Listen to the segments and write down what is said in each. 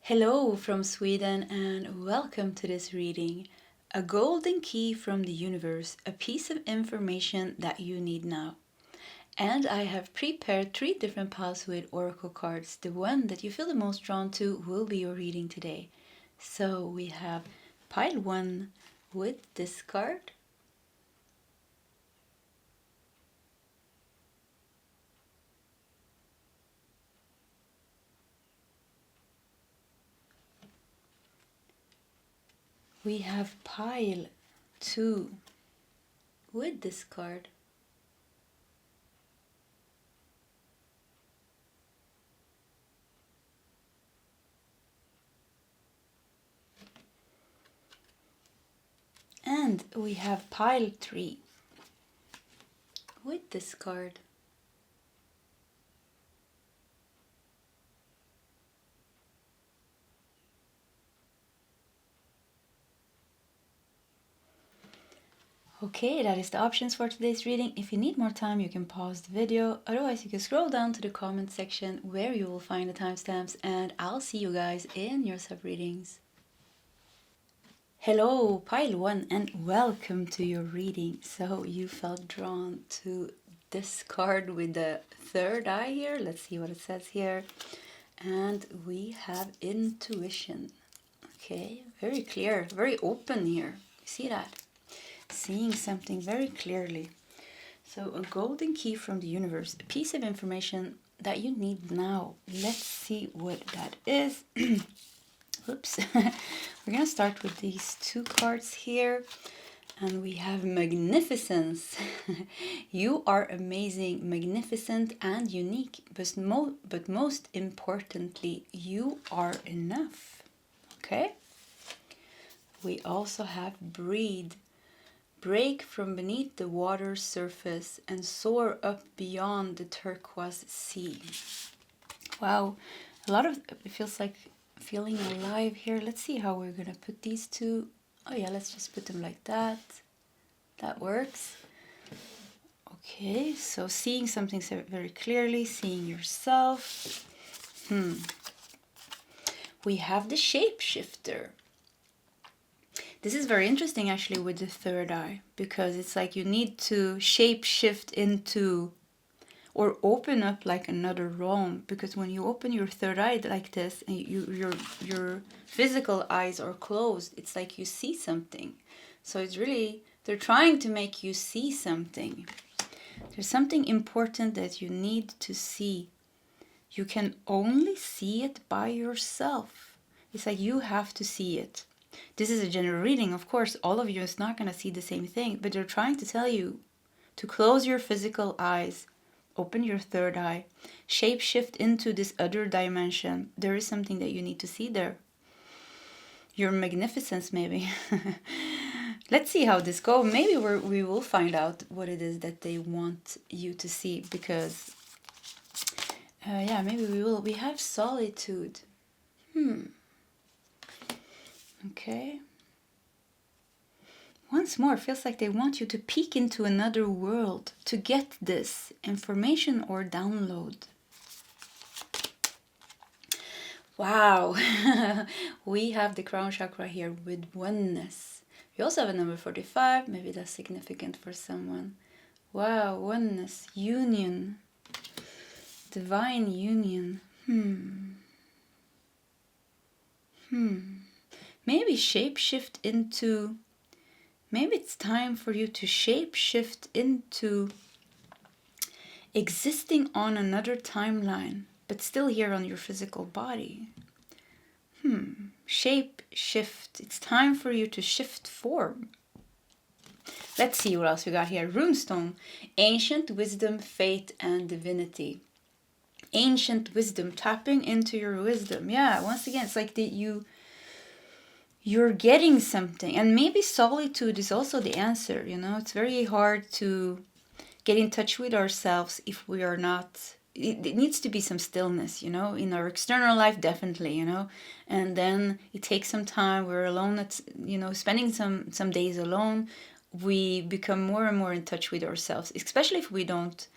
Hello from Sweden and welcome to this reading. A golden key from the universe, a piece of information that you need now. And I have prepared 3 different piles with oracle cards. The one that you feel the most drawn to will be your reading today. So we have pile 1 with this card. We have pile 2 with this card. And we have pile 3 with this card. Okay, that is the options for today's reading. If you need more time, you can pause the video. Otherwise, you can scroll down to the comment section where you will find the timestamps, and I'll see you guys in your sub-readings. Hello, pile 1, and welcome to your reading. So you felt drawn to this card with the third eye here. Let's see what it says here. And we have intuition. Okay, very clear, very open here. You see that? Seeing something very clearly. So a golden key from the universe, a piece of information that you need now. Let's see what that is. Oops. We're gonna start with these 2 cards here, and we have magnificence. You are amazing, magnificent, and unique, but most importantly, you are enough. Okay. We also have breathe. Break from beneath the water's surface and soar up beyond the turquoise sea. Wow, it feels like feeling alive here. Let's see how we're gonna put these 2. Oh yeah, let's just put them like that. That works. Okay, so seeing something very clearly, seeing yourself. We have the shapeshifter. This is very interesting actually with the third eye, because it's like you need to shape shift into or open up like another realm, because when you open your third eye like this and your physical eyes are closed, it's like you see something. So it's really, they're trying to make you see something. There's something important that you need to see. You can only see it by yourself. It's like you have to see it. This is a general reading, of course, all of you is not going to see the same thing, but they're trying to tell you to close your physical eyes, open your third eye, shape shift into this other dimension. There is something that you need to see there. Your magnificence, maybe. Let's see how this goes. Maybe we will find out what it is that they want you to see, because, yeah, maybe we will. We have solitude. Okay. Once more, it feels like they want you to peek into another world to get this information or download. Wow. We have the crown chakra here with oneness. We also have a number 45. Maybe that's significant for someone. Wow, oneness, union, divine union. Maybe shapeshift into, maybe it's time for you to shapeshift into existing on another timeline, but still here on your physical body. Shape shift. It's time for you to shift form. Let's see what else we got here. Runestone, ancient wisdom, faith, and divinity. Ancient wisdom, tapping into your wisdom. Yeah, once again, it's like you're getting something, and maybe solitude is also the answer. You know, it's very hard to get in touch with ourselves if we are not. It needs to be some stillness, you know, in our external life, definitely, you know, and then it takes some time. We're alone, at, you know, spending some days alone. We become more and more in touch with ourselves, especially if we don't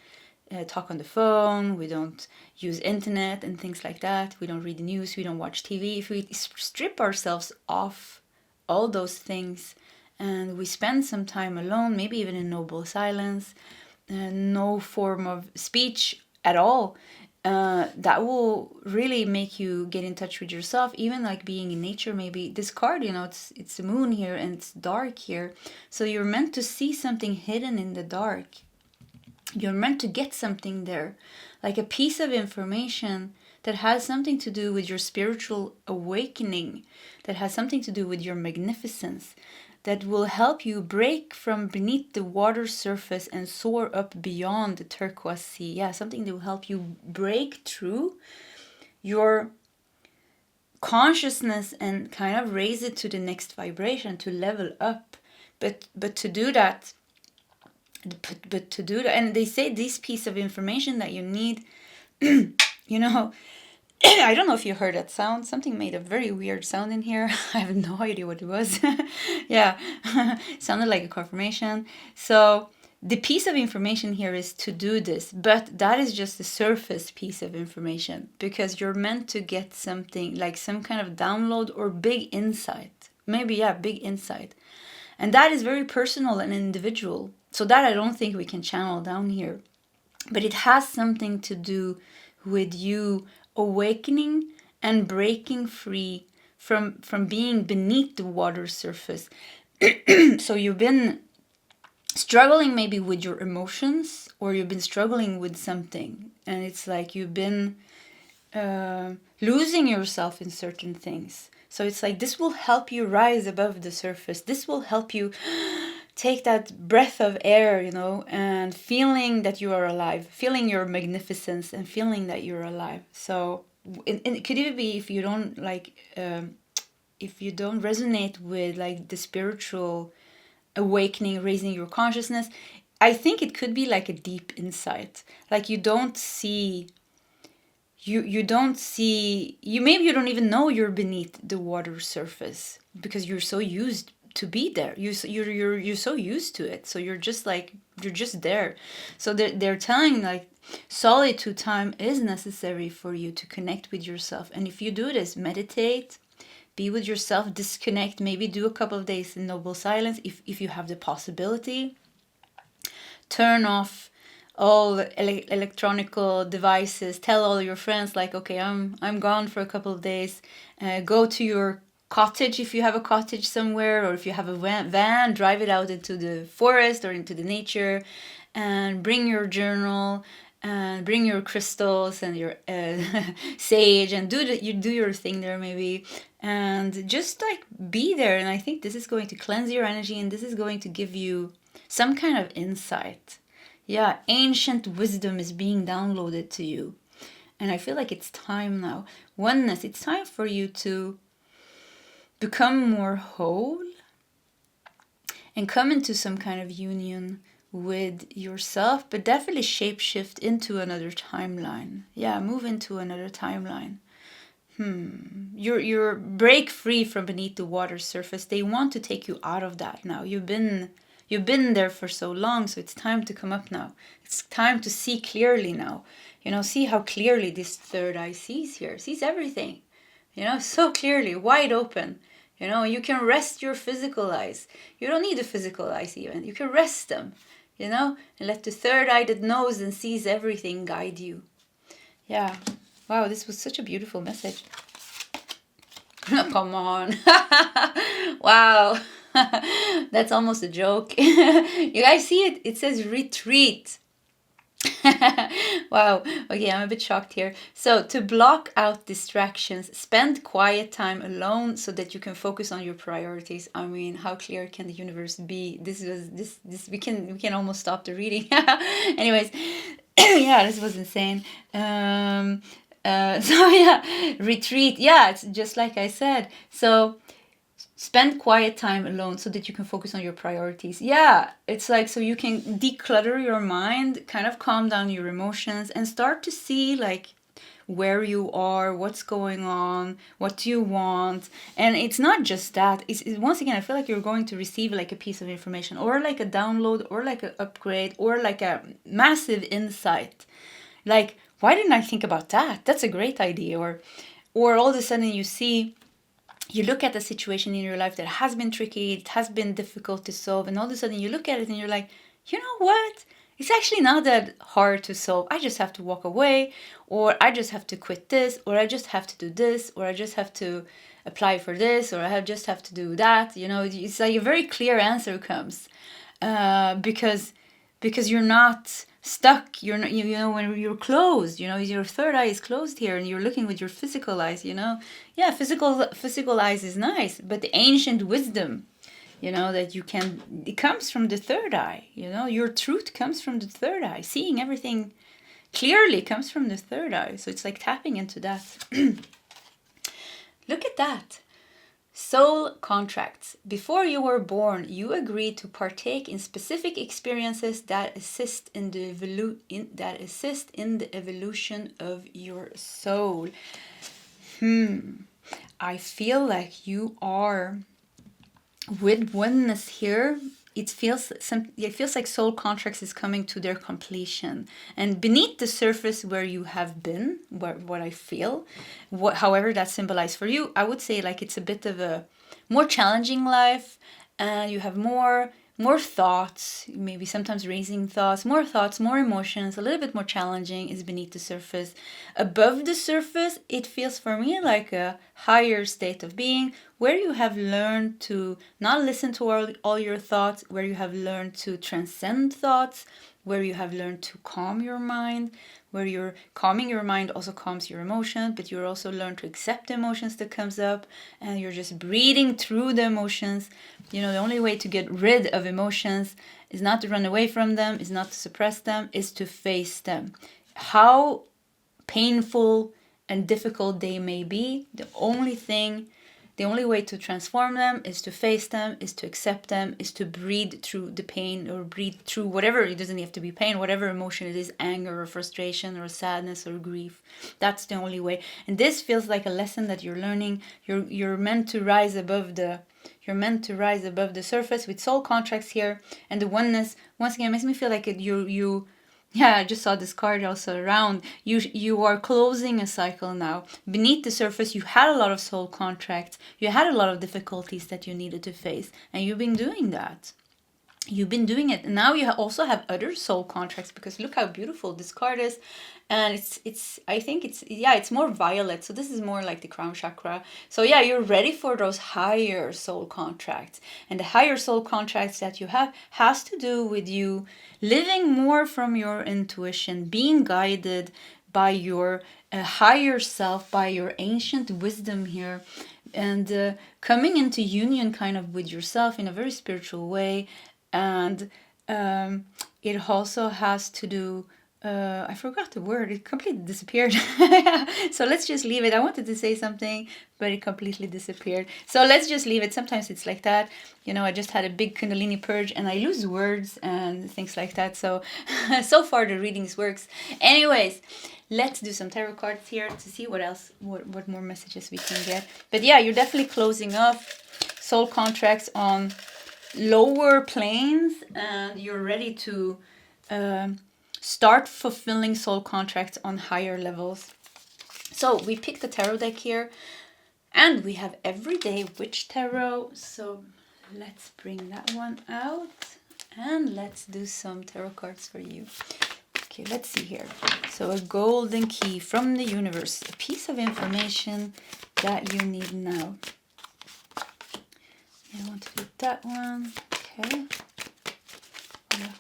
talk on the phone, we don't use internet and things like that, we don't read the news, we don't watch TV. If we strip ourselves off all those things and we spend some time alone, maybe even in noble silence, no form of speech at all, that will really make you get in touch with yourself. Even like being in nature, maybe this card, it's the moon here and it's dark here, so you're meant to see something hidden in the dark. You're meant to get something there, like a piece of information that has something to do with your spiritual awakening, that has something to do with your magnificence, that will help you break from beneath the water surface and soar up beyond the turquoise sea. Yeah, something that will help you break through your consciousness and kind of raise it to the next vibration, to level up. But to do that, and they say this piece of information that you need, I don't know if you heard that sound. Something made a very weird sound in here. I have no idea what it was. Yeah, sounded like a confirmation. So the piece of information here is to do this, but that is just the surface piece of information, because you're meant to get something like some kind of download or big insight. Maybe, yeah, big insight. And that is very personal and individual. So that I don't think we can channel down here. But it has something to do with you awakening and breaking free from being beneath the water surface. So you've been struggling maybe with your emotions, or you've been struggling with something, and it's like you've been losing yourself in certain things. So it's like this will help you rise above the surface. This will help you take that breath of air, and feeling that you are alive, feeling your magnificence and feeling that you're alive. So it could even be if you don't resonate with like the spiritual awakening, raising your consciousness, I think it could be like a deep insight. Like you don't see, you maybe you don't even know you're beneath the water surface because you're so used to be there. You're so used to it. So you're just there. So they're telling like solitude time is necessary for you to connect with yourself. And if you do this, meditate, be with yourself, disconnect, maybe do a couple of days in noble silence if you have the possibility. Turn off all electronical devices. Tell all your friends like, okay, I'm gone for a couple of days. Go to your cottage if you have a cottage somewhere, or if you have a van, drive it out into the forest or into the nature, and bring your journal and bring your crystals and your sage, and do your thing there maybe, and just like be there. And I think this is going to cleanse your energy, and this is going to give you some kind of insight. Yeah, ancient wisdom is being downloaded to you, and I feel like it's time now. Oneness, it's time for you to become more whole and come into some kind of union with yourself, but definitely shapeshift into another timeline. Yeah, move into another timeline. You're break free from beneath the water surface. They want to take you out of that now. You've been there for so long, so it's time to come up now. It's time to see clearly now. See how clearly this third eye sees here. Sees everything. So clearly, wide open. You can rest your physical eyes. You don't need the physical eyes even. You can rest them, and let the third eye that knows and sees everything guide you. Yeah. Wow, this was such a beautiful message. Come on. Wow. That's almost a joke. You guys see it? It says retreat. Wow. Okay, I'm a bit shocked here. So to block out distractions, spend quiet time alone so that you can focus on your priorities. I mean, how clear can the universe be? This we can almost stop the reading. Anyways, yeah, this was insane. So yeah, retreat. Yeah, it's just like I said. So spend quiet time alone so that you can focus on your priorities. Yeah, it's like so you can declutter your mind, kind of calm down your emotions, and start to see like where you are, what's going on, what do you want. And it's not just that. Once again, I feel like you're going to receive like a piece of information, or like a download, or like an upgrade, or like a massive insight. Like, why didn't I think about that? That's a great idea. Or all of a sudden you look at the situation in your life that has been tricky, it has been difficult to solve, and all of a sudden you look at it and you're like, you know what? It's actually not that hard to solve. I just have to walk away, or I just have to quit this, or I just have to do this, or I just have to apply for this, or just have to do that. You know, it's like a very clear answer comes, because you're not stuck. You're not, you know, when you're closed, you know, your third eye is closed here, and you're looking with your physical eyes. You know, yeah, physical eyes is nice, but the ancient wisdom, you know, that it comes from the third eye. You know, your truth comes from the third eye. Seeing everything clearly comes from the third eye. So it's like tapping into that. Look at that. Soul contracts. Before you were born, you agreed to partake in specific experiences that assist in the evolution of your soul. I feel like you are with oneness here. It feels like soul contracts is coming to their completion, and beneath the surface where you have been, what I feel, however that symbolized for you, I would say like it's a bit of a more challenging life, and you have more thoughts, maybe sometimes raising thoughts, more emotions, a little bit more challenging is beneath the surface. Above the surface, it feels for me like a higher state of being, where you have learned to not listen to all your thoughts, where you have learned to transcend thoughts, where you have learned to calm your mind, where you're calming your mind also calms your emotion, but you're also learned to accept the emotions that comes up, and you're just breathing through the emotions. You know, the only way to get rid of emotions is not to run away from them, is not to suppress them, is to face them. How painful and difficult they may be, the only way to transform them is to face them, is to accept them, is to breathe through the pain, or breathe through whatever. It doesn't have to be pain, whatever emotion it is, anger or frustration or sadness or grief. That's the only way. And this feels like a lesson that you're learning. You're meant to rise above the surface with soul contracts here, and the oneness once again makes me feel like I just saw this card also around. You are closing a cycle now. Beneath the surface, you had a lot of soul contracts. You had a lot of difficulties that you needed to face. And you've been doing that. You've been doing it. And now you also have other soul contracts, because look how beautiful this card is. And it's more violet. So this is more like the crown chakra. So yeah, you're ready for those higher soul contracts. And the higher soul contracts that you have has to do with you living more from your intuition, being guided by your higher self, by your ancient wisdom here, and coming into union kind of with yourself in a very spiritual way. And it also has to do, I forgot the word, it completely disappeared. So let's just leave it. I wanted to say something, but it completely disappeared. So let's just leave it. Sometimes it's like that. You know, I just had a big Kundalini purge and I lose words and things like that. So, so far the readings works. Anyways, let's do some tarot cards here to see what more messages we can get. But yeah, you're definitely closing off soul contracts on lower planes, and you're ready to start fulfilling soul contracts on higher levels. So we picked the tarot deck here, and we have Everyday Witch Tarot. So let's bring that one out and let's do some tarot cards for you. Okay, let's see here. So a golden key from the universe, a piece of information that you need now. I want to do that one. Okay. Yeah.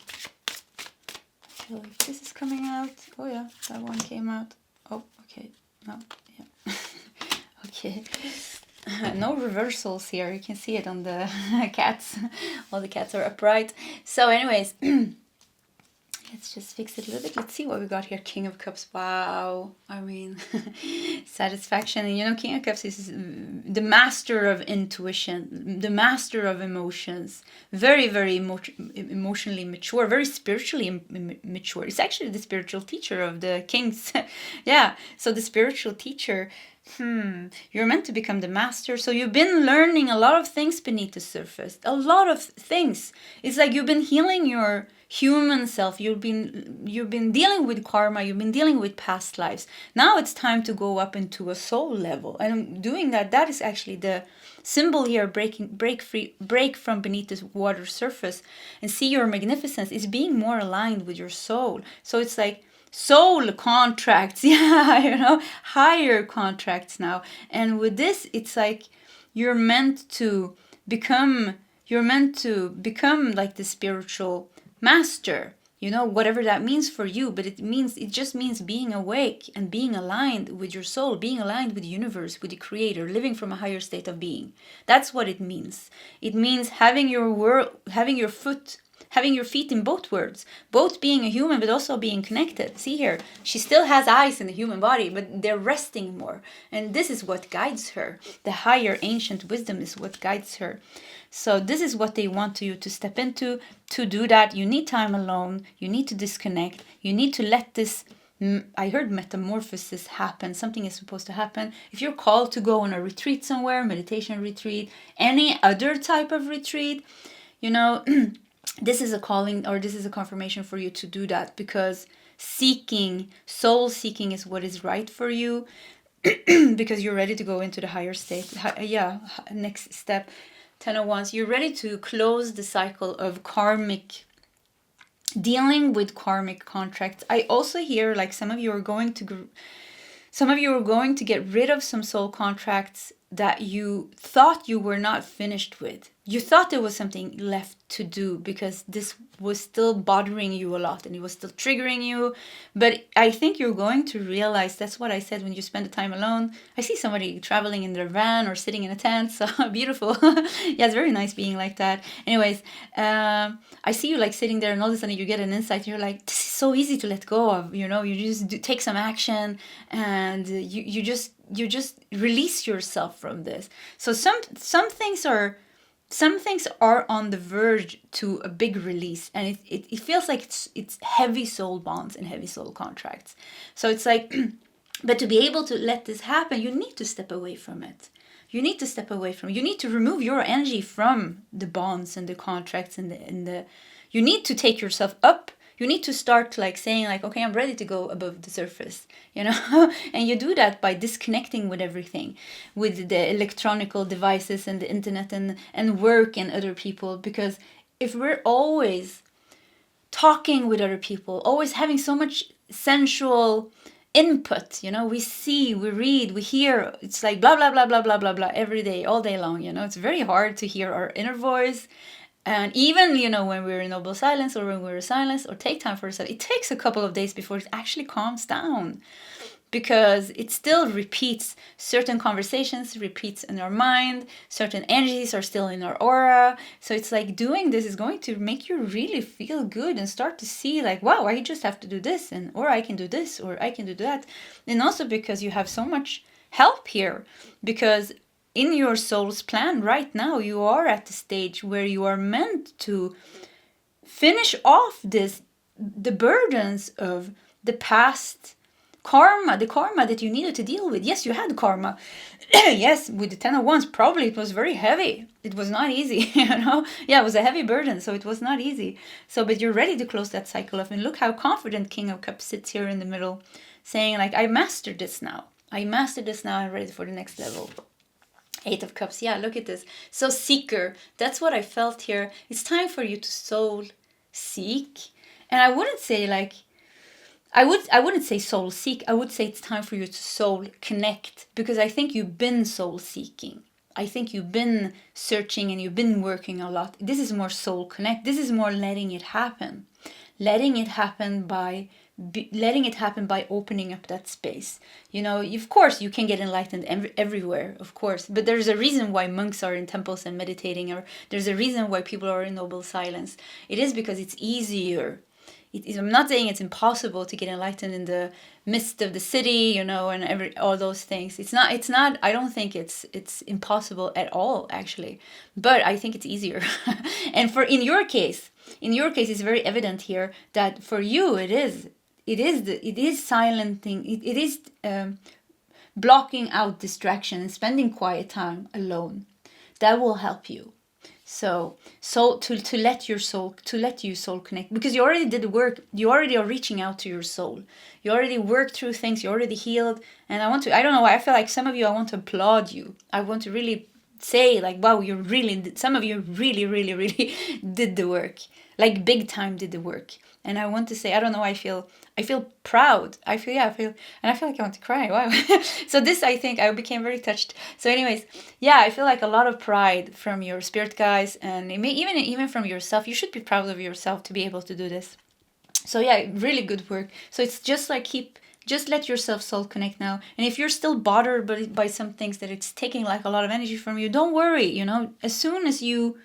I feel like this is coming out. Oh yeah, that one came out. Oh, okay. No, yeah. Okay. No reversals here. You can see it on the cats. All the cats are upright. So anyways, Let's just fix it a little bit. Let's see what we got here. King of Cups. Wow. I mean, satisfaction. And you know, King of Cups is the master of intuition, the master of emotions. Very, very emotionally mature, very spiritually mature. It's actually the spiritual teacher of the kings. Yeah. So the spiritual teacher. You're meant to become the master. So you've been learning a lot of things beneath the surface. A lot of things. It's like you've been healing your human self. You've been dealing with karma. You've been dealing with past lives. Now it's time to go up into a soul level. And doing that, that is actually the symbol here, break from beneath the water surface and see your magnificence is being more aligned with your soul. So it's like soul contracts, yeah, you know, higher contracts now. And with this, it's like you're meant to become like the spiritual master, you know, whatever that means for you. But it just means being awake and being aligned with your soul, being aligned with the universe, with the creator, living from a higher state of being. That's what it means. It means having your feet in both worlds, both being a human but also being connected. See here, she still has eyes in the human body, but they're resting more. And this is what guides her. The higher ancient wisdom is what guides her. So this is what they want you to step into. To do that, you need time alone. You need to disconnect. You need to let this, I heard metamorphosis happen. Something is supposed to happen. If you're called to go on a retreat somewhere, meditation retreat, any other type of retreat, you know, this is a calling, or this is a confirmation for you to do that, because soul seeking is what is right for you, because you're ready to go into the higher state. Next step, 10 of Wands. You're ready to close the cycle of dealing with karmic contracts. I also hear like some of you are going to get rid of some soul contracts that you thought you were not finished with. You thought there was something left to do because this was still bothering you a lot and it was still triggering you. But I think you're going to realize, that's what I said, when you spend the time alone. I see somebody traveling in their van or sitting in a tent. So beautiful. Yeah, it's very nice being like that. Anyways, I see you like sitting there and all of a sudden you get an insight. And you're like, this is so easy to let go of. You know, you just take some action and you just release yourself from this. So some things are on the verge to a big release, and it feels like it's heavy soul bonds and heavy soul contracts. So it's like, but to be able to let this happen, you need to step away from it. You need to remove your energy from the bonds and the contracts and the you need to take yourself up. You need to start like saying like, okay, I'm ready to go above the surface, you know? And you do that by disconnecting with everything, with the electronical devices and the internet and work and other people. Because if we're always talking with other people, always having so much sensual input, you know, we see, we read, we hear, it's like blah, blah, blah, blah, blah, blah, blah, every day, all day long, you know? It's very hard to hear our inner voice. And even, you know, when we're in noble silence or when we're silenced or take time for ourselves, it takes a couple of days before it actually calms down, because it still repeats. Certain conversations repeats in our mind, certain energies are still in our aura. So it's like doing this is going to make you really feel good and start to see like, wow, I just have to do this, or I can do this, or I can do that. And also because you have so much help here, because in your soul's plan right now, you are at the stage where you are meant to finish off the burdens of the past karma, the karma that you needed to deal with. Yes, you had karma. Yes, with the 10 of Wands, probably it was very heavy. It was not easy, you know? Yeah, it was a heavy burden, so it was not easy. So, but you're ready to close that cycle off. And look how confident King of Cups sits here in the middle, saying like, I mastered this now. I'm ready for the next level. 8 of Cups. Yeah, look at this. So seeker, that's what I felt here. It's time for you to soul seek. And I wouldn't say like, I wouldn't say soul seek. I would say it's time for you to soul connect, because I think you've been soul seeking. I think you've been searching and you've been working a lot. This is more soul connect. This is more letting it happen. Letting it happen by opening up that space. You know, of course you can get enlightened everywhere, of course, but there's a reason why monks are in temples and meditating, or there's a reason why people are in noble silence. It is because it's easier. I'm not saying it's impossible to get enlightened in the midst of the city, you know, and all those things. It's not, I don't think it's impossible at all, actually. But I think it's easier. And in your case, it's very evident here that for you, it is silencing, it is blocking out distraction and spending quiet time alone. That will help you. So to let your soul connect, because you already did the work. You already are reaching out to your soul. You already worked through things. You already healed. And I don't know why, I feel like some of you, I want to applaud you. I want to really say, like, wow, some of you really, really, really did the work, like big time did the work. And I want to say, I don't know, I feel proud. I feel like I want to cry. Wow. So this, I think I became very touched. So anyways, yeah, I feel like a lot of pride from your spirit guides, and even from yourself. You should be proud of yourself to be able to do this. So yeah, really good work. So it's just like just let yourself soul connect now. And if you're still bothered by some things that it's taking like a lot of energy from you, don't worry. You know, as soon as you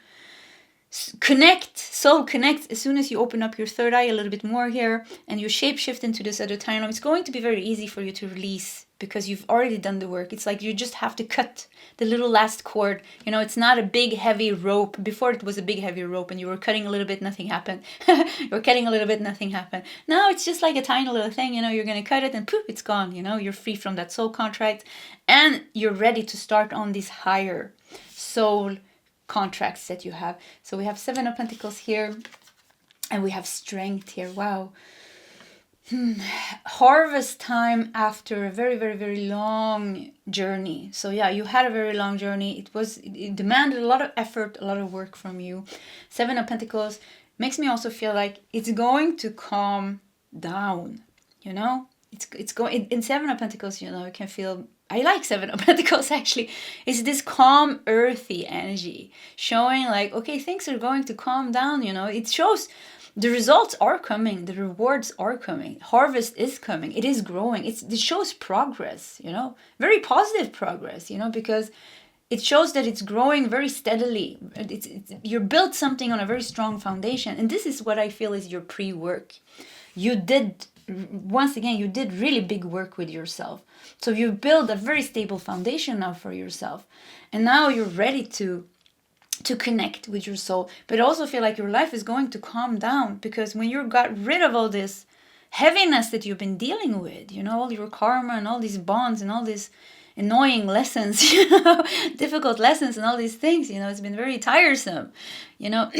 soul connect, as soon as you open up your third eye a little bit more here and you shape shift into this other timeline, it's going to be very easy for you to release, because you've already done the work. It's like you just have to cut the little last cord. You know, it's not a big heavy rope. Before it was a big heavy rope and you were cutting a little bit, nothing happened. You're cutting a little bit, nothing happened. Now it's just like a tiny little thing, you know, you're going to cut it and poof, it's gone. You know, you're free from that soul contract and you're ready to start on this higher soul contracts that you have. So we have 7 of Pentacles here and we have strength here. Wow. Harvest time after a very, very, very long journey. So yeah, you had a very long journey. It demanded a lot of effort, a lot of work from you. 7 of Pentacles makes me also feel like it's going to calm down, you know? It's going in 7 of Pentacles, you know, you can feel, I like 7 of Pentacles actually. It's this calm, earthy energy showing like, okay, things are going to calm down, you know. It shows the results are coming, the rewards are coming, harvest is coming, it is growing. It shows progress, you know, very positive progress, you know, because it shows that it's growing very steadily. You built something on a very strong foundation. And this is what I feel is your pre-work. You did really big work with yourself. So you build a very stable foundation now for yourself. And now you're ready to connect with your soul. But also feel like your life is going to calm down, because when you got rid of all this heaviness that you've been dealing with, you know, all your karma and all these bonds and all these annoying lessons, you know, difficult lessons and all these things, you know, it's been very tiresome, you know.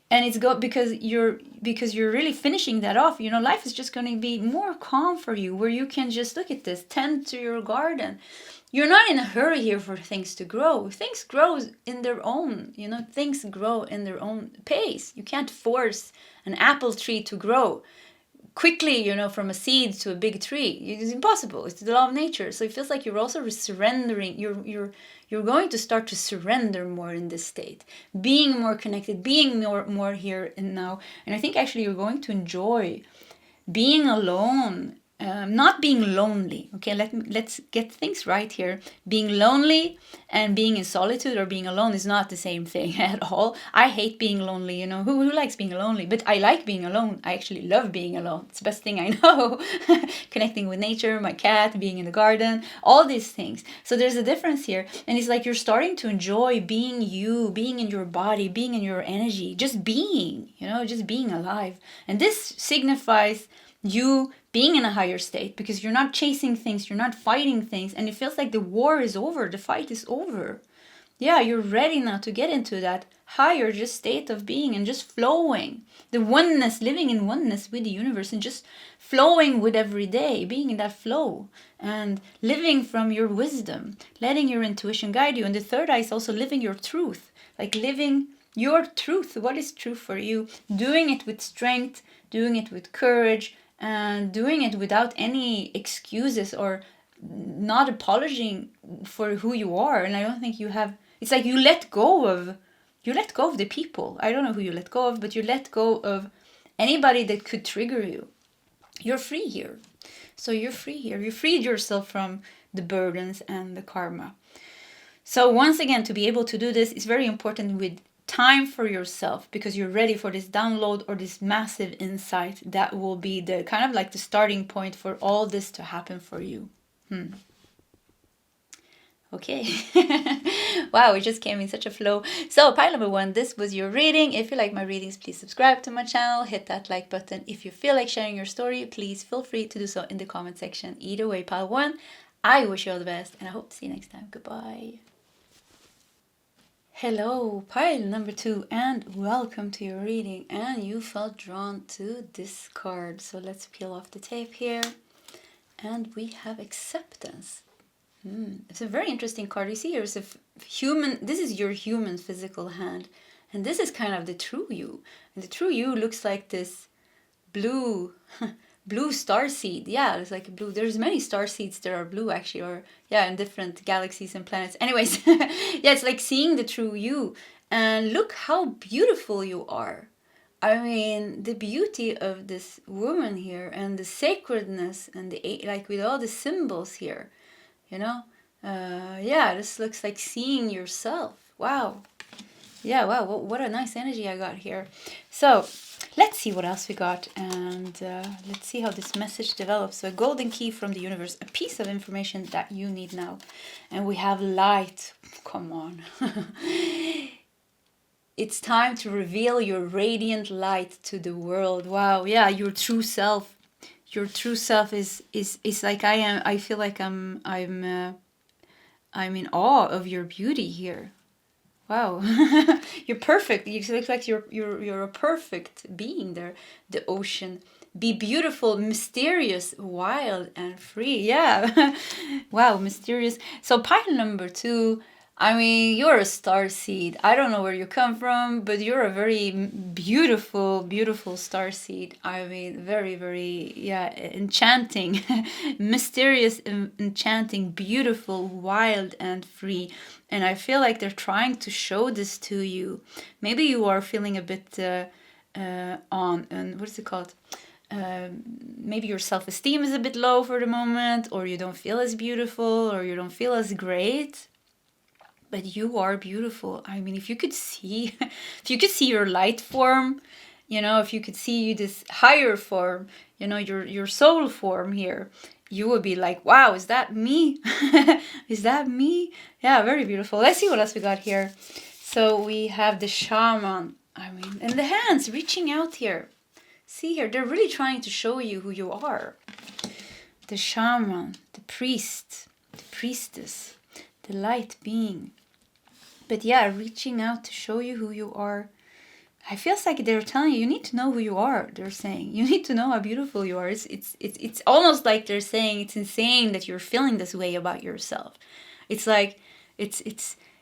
And it's because you're really finishing that off. You know, life is just going to be more calm for you, where you can just look at this, tend to your garden. You're not in a hurry here for things to grow. Things grow in their own, you know, things grow in their own pace. You can't force an apple tree to grow quickly, you know, from a seed to a big tree. It's impossible. It's the law of nature. So it feels like you're also surrendering. You're going to start to surrender more in this state, being more connected, being more here and now. And I think actually you're going to enjoy being alone, not being lonely. Okay, let's get things right here. Being lonely and being in solitude or being alone is not the same thing at all. I hate being lonely, you know. Who likes being lonely? But I like being alone. I actually love being alone. It's the best thing I know. Connecting with nature, my cat, being in the garden, all these things. So there's a difference here. And it's like you're starting to enjoy being you, being in your body, being in your energy, just being, you know, just being alive. And this signifies you being in a higher state, because you're not chasing things, you're not fighting things, and it feels like the war is over, the fight is over. Yeah, you're ready now to get into that higher just state of being and just flowing. The oneness, living in oneness with the universe and just flowing with every day, being in that flow and living from your wisdom, letting your intuition guide you. And the third eye is also living your truth, like living your truth. What is true for you? Doing it with strength, doing it with courage, and doing it without any excuses or not apologizing for who you are. And I don't think you have, it's like you let go of the people. I don't know who you let go of, but you let go of anybody that could trigger you. You're free here. So you're free here. You freed yourself from the burdens and the karma. So once again, to be able to do this, it's very important with time for yourself because you're ready for this download or this massive insight that will be the kind of like the starting point for all this to happen for you. Okay. Wow, it just came in such a flow. So pile number 1, this was your reading. If you like my readings, please subscribe to my channel, hit that like button. If you feel like sharing your story, please feel free to do so in the comment section. Either way, pile 1, I wish you all the best and I hope to see you next time. Goodbye. Hello, pile number 2, and welcome to your reading. And you felt drawn to this card. So let's peel off the tape here. And we have acceptance. It's a very interesting card. You see here is a human, this is your human physical hand. And this is kind of the true you. And the true you looks like this blue, blue star seed. Yeah, it's like a blue. There's many star seeds that are blue actually, or yeah, in different galaxies and planets. Anyways, yeah, it's like seeing the true you. And look how beautiful you are. I mean, the beauty of this woman here and the sacredness and the, like with all the symbols here. You know, yeah, this looks like seeing yourself. Wow. Yeah, wow, what a nice energy I got here. So, let's see what else we got, and let's see how this message develops. So, a golden key from the universe, a piece of information that you need now. And we have light. Come on. It's time to reveal your radiant light to the world. Wow, yeah, your true self. Your true self is like I am. I feel like I'm in awe of your beauty here. Wow, you're perfect. You look like you're a perfect being there. The ocean, be beautiful, mysterious, wild, and free. Yeah, wow, mysterious. So pile number 2. I mean, you're a star seed. I don't know where you come from, but you're a very beautiful, beautiful star seed. I mean, very, very, yeah, enchanting, mysterious, enchanting, beautiful, wild, and free. And I feel like they're trying to show this to you. Maybe you are feeling a bit what is it called? Maybe your self-esteem is a bit low for the moment, or you don't feel as beautiful, or you don't feel as great. But you are beautiful. I mean, if you could see, if you could see your light form, you know, if you could see you this higher form, you know, your soul form here, you would be like, wow, is that me? Is that me? Yeah, very beautiful. Let's see what else we got here. So we have the shaman. I mean, and the hands reaching out here. See here, they're really trying to show you who you are. The shaman, the priest, the priestess, the light being. But yeah, reaching out to show you who you are. I feel like they're telling you need to know who you are. They're saying you need to know how beautiful you are. It's almost like they're saying it's insane that you're feeling this way about yourself. It's like it's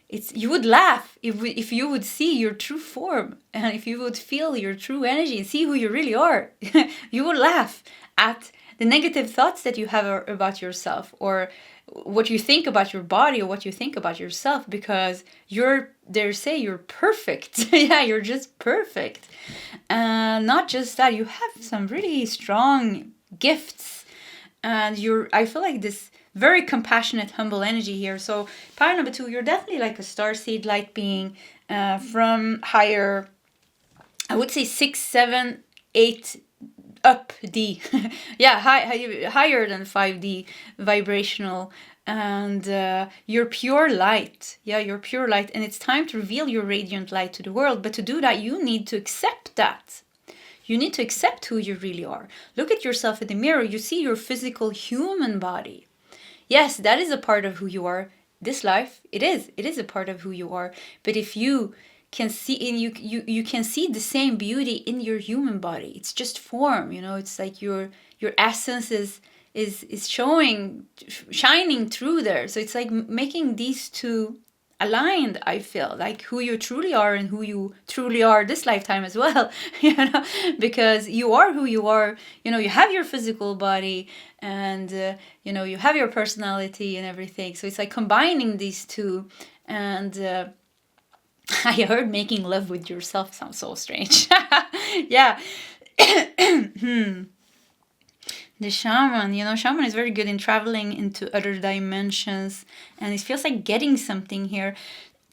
you would laugh if you would see your true form, and if you would feel your true energy and see who you really are. You would laugh at the negative thoughts that you have about yourself, or what you think about your body, or what you think about yourself, because they say you're perfect. Yeah, you're just perfect. And not just that, you have some really strong gifts, and I feel like this very compassionate, humble energy here. So pile number 2, you're definitely like a starseed light being from higher, I would say 6, 7, 8 up D. Yeah, higher than 5D vibrational. And you're pure light. Yeah, you're pure light. And it's time to reveal your radiant light to the world. But to do that, you need to accept that. You need to accept who you really are. Look at yourself in the mirror. You see your physical human body. Yes, that is a part of who you are. This life, it is a part of who you are. But if you can see, and you can see the same beauty in your human body. It's just form, you know. It's like your essence is shining through there. So it's like making these two aligned. I feel like who you truly are and who you truly are this lifetime as well. You know, because you are who you are. You know, you have your physical body, and you know, you have your personality and everything. So it's like combining these two. And I heard making love with yourself sounds so strange. Yeah. The shaman, you know, shaman is very good in traveling into other dimensions, and it feels like getting something here.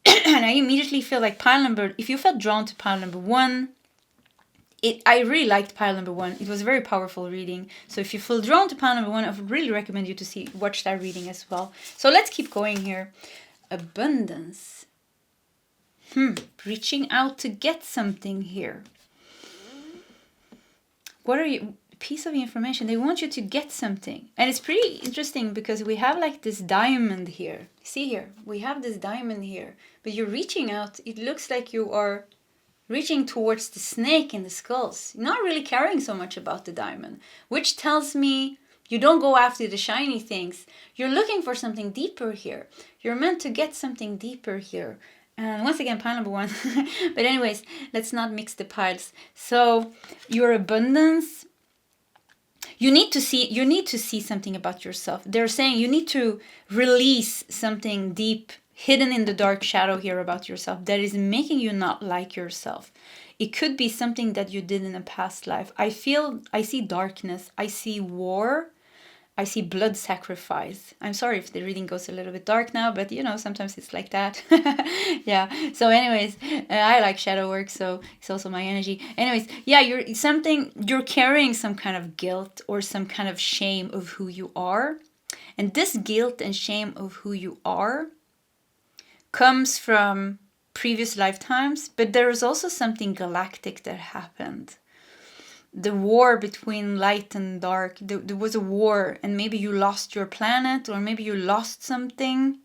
And I immediately feel like pile number, if you felt drawn to pile number 1, I really liked pile number 1. It was a very powerful reading. So if you feel drawn to pile number 1, I would really recommend you to watch that reading as well. So let's keep going here. Abundance. Reaching out to get something here. What are you? Piece of information. They want you to get something. And it's pretty interesting because we have like this diamond here. See here? We have this diamond here. But you're reaching out. It looks like you are reaching towards the snake in the skulls. You're not really caring so much about the diamond. Which tells me you don't go after the shiny things. You're looking for something deeper here. You're meant to get something deeper here. And once again, pile number 1. But anyways, let's not mix the piles. So your abundance, you need to see something about yourself. They're saying you need to release something deep, hidden in the dark shadow here about yourself that is making you not like yourself. It could be something that you did in a past life. I see darkness. I see war. I see blood sacrifice. I'm sorry if the reading goes a little bit dark now, but sometimes it's like that. Yeah. So anyways, I like shadow work, so it's also my energy. Anyways, yeah, you're carrying some kind of guilt or some kind of shame of who you are. And this guilt and shame of who you are comes from previous lifetimes, but there is also something galactic that happened. The war between light and dark. There was a war, and maybe you lost your planet, or maybe you lost something.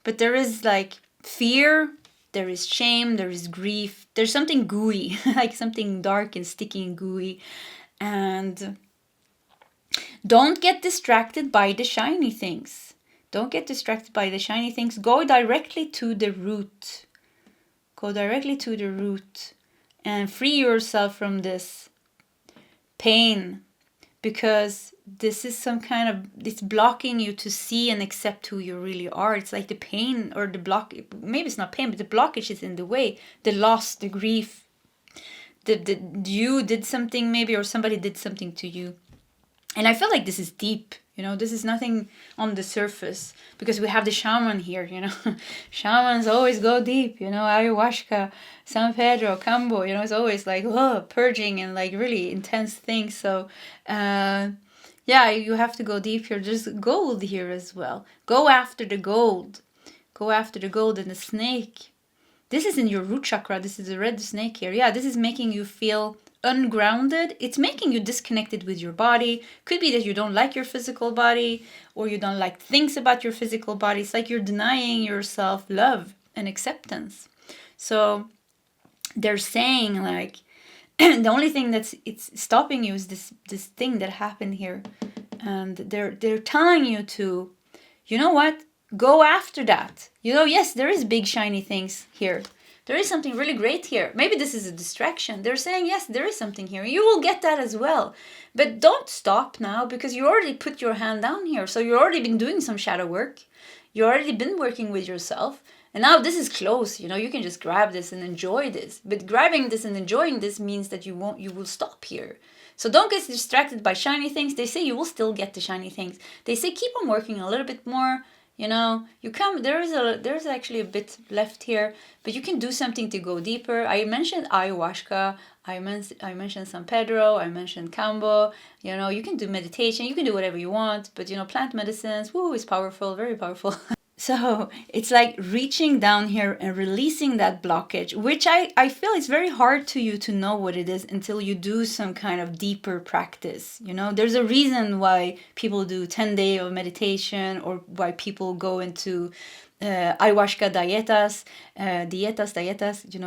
But there is like fear, there is shame, there is grief. There's something gooey, like something dark and sticky and gooey. And don't get distracted by the shiny things. Don't get distracted by the shiny things. Go directly to the root. Go directly to the root and free yourself from this pain, because this is some kind of, it's blocking you to see and accept who you really are. It's like the pain or the block, maybe it's not pain, but the blockage is in the way. The loss, the grief, you did something maybe, or somebody did something to you. And I feel like this is deep, this is nothing on the surface, because we have the shaman here, Shamans always go deep, ayahuasca, San Pedro, Cambo, it's always like, purging and like really intense things. So, yeah, you have to go deep here. There's gold here as well. Go after the gold. Go after the gold and the snake. This is in your root chakra. This is a red snake here. Yeah, this is making you feel ungrounded. It's making you disconnected with your body. Could be that you don't like your physical body, or you don't like things about your physical body. It's like you're denying yourself love and acceptance. So they're saying like the only thing it's stopping you is this thing that happened here, and they're telling you to, go after that. Yes, there is big shiny things here. There is something really great here. Maybe this is a distraction. They're saying, yes, there is something here. You will get that as well. But don't stop now, because you already put your hand down here. So you've already been doing some shadow work. You already been working with yourself. And now this is close. You can just grab this and enjoy this. But grabbing this and enjoying this means that you will stop here. So don't get distracted by shiny things. They say you will still get the shiny things. They say keep on working a little bit more. There's actually a bit left here, but you can do something to go deeper. I mentioned ayahuasca, I mentioned San Pedro, I mentioned Cambo. You can do meditation, you can do whatever you want, but plant medicines, is powerful, very powerful. So it's like reaching down here and releasing that blockage, which I feel is very hard to you to know what it is until you do some kind of deeper practice. There's a reason why people do 10 days of meditation, or why people go into ayahuasca dietas,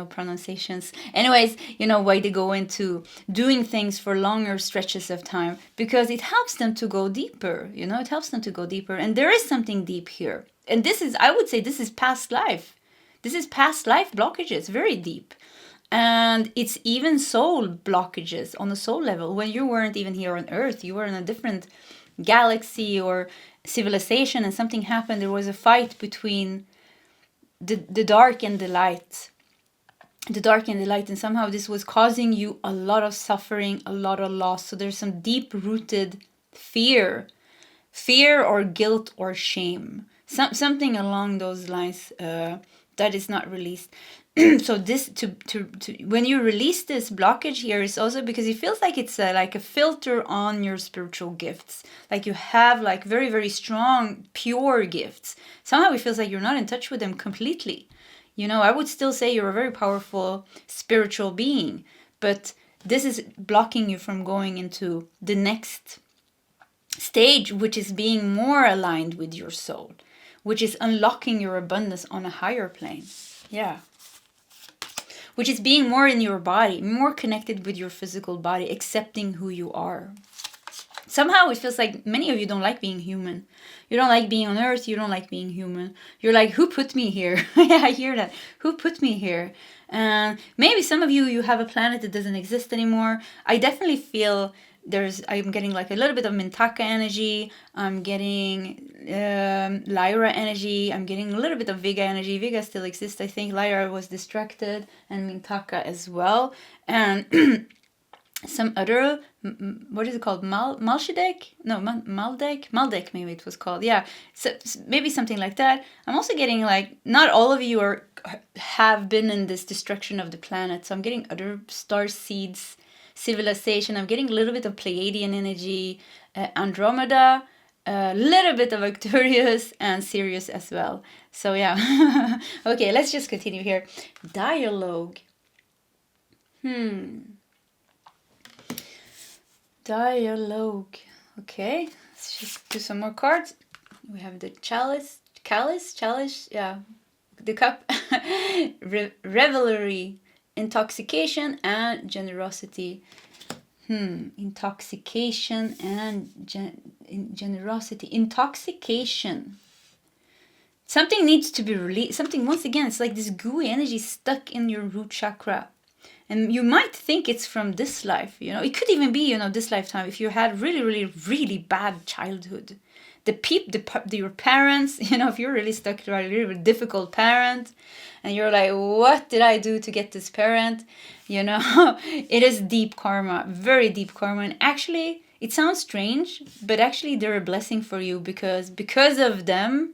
pronunciations. Anyways, why they go into doing things for longer stretches of time, because it helps them to go deeper, it helps them to go deeper. And there is something deep here. And I would say this is past life. This is past life blockages, very deep. And it's even soul blockages on a soul level. When you weren't even here on Earth, you were in a different galaxy or civilization, and something happened. There was a fight between the dark and the light. The dark and the light. And somehow this was causing you a lot of suffering, a lot of loss. So there's some deep-rooted fear or guilt or shame. Something along those lines that is not released. So this to when you release this blockage here is also because it feels like it's like a filter on your spiritual gifts. Like you have like very, very strong, pure gifts. Somehow it feels like you're not in touch with them completely. You know, I would still say you're a very powerful spiritual being, but this is blocking you from going into the next stage, which is being more aligned with your soul, which is unlocking your abundance on a higher plane. Yeah. Which is being more in your body, more connected with your physical body, accepting who you are. Somehow it feels like many of you don't like being human. You don't like being on earth. You don't like being human. You're like, who put me here? Yeah, I hear that. Who put me here? Maybe some of you, you have a planet that doesn't exist anymore. I definitely feel I'm getting like a little bit of Mintaka energy. I'm getting Lyra energy. I'm getting a little bit of Vega energy. Vega still exists, I think. Lyra was distracted, and Mintaka as well. And some other, what is it called? Malshidek? No, Maldek? Maldek, maybe it was called. Yeah, so maybe something like that. I'm also getting like, not all of you have been in this destruction of the planet. So I'm getting other star seeds, civilization. I'm getting a little bit of Pleiadian energy, Andromeda, a little bit of Arcturus, and Sirius as well. So yeah. Okay, let's just continue here. Dialogue. Dialogue. Okay, let's just do some more cards. We have the chalice, yeah, the cup, revelry, intoxication, and generosity. Intoxication and generosity. Intoxication. Something needs to be released. Something, once again, it's like this gooey energy stuck in your root chakra. And you might think it's from this life, you know. It could even be, you know, this lifetime if you had really, really, really bad childhood. Your parents, you know, if you're really stuck to a really difficult parent, and you're like, what did I do to get this parent? You know, it is deep karma, very deep karma. And actually, it sounds strange, but actually they're a blessing for you because of them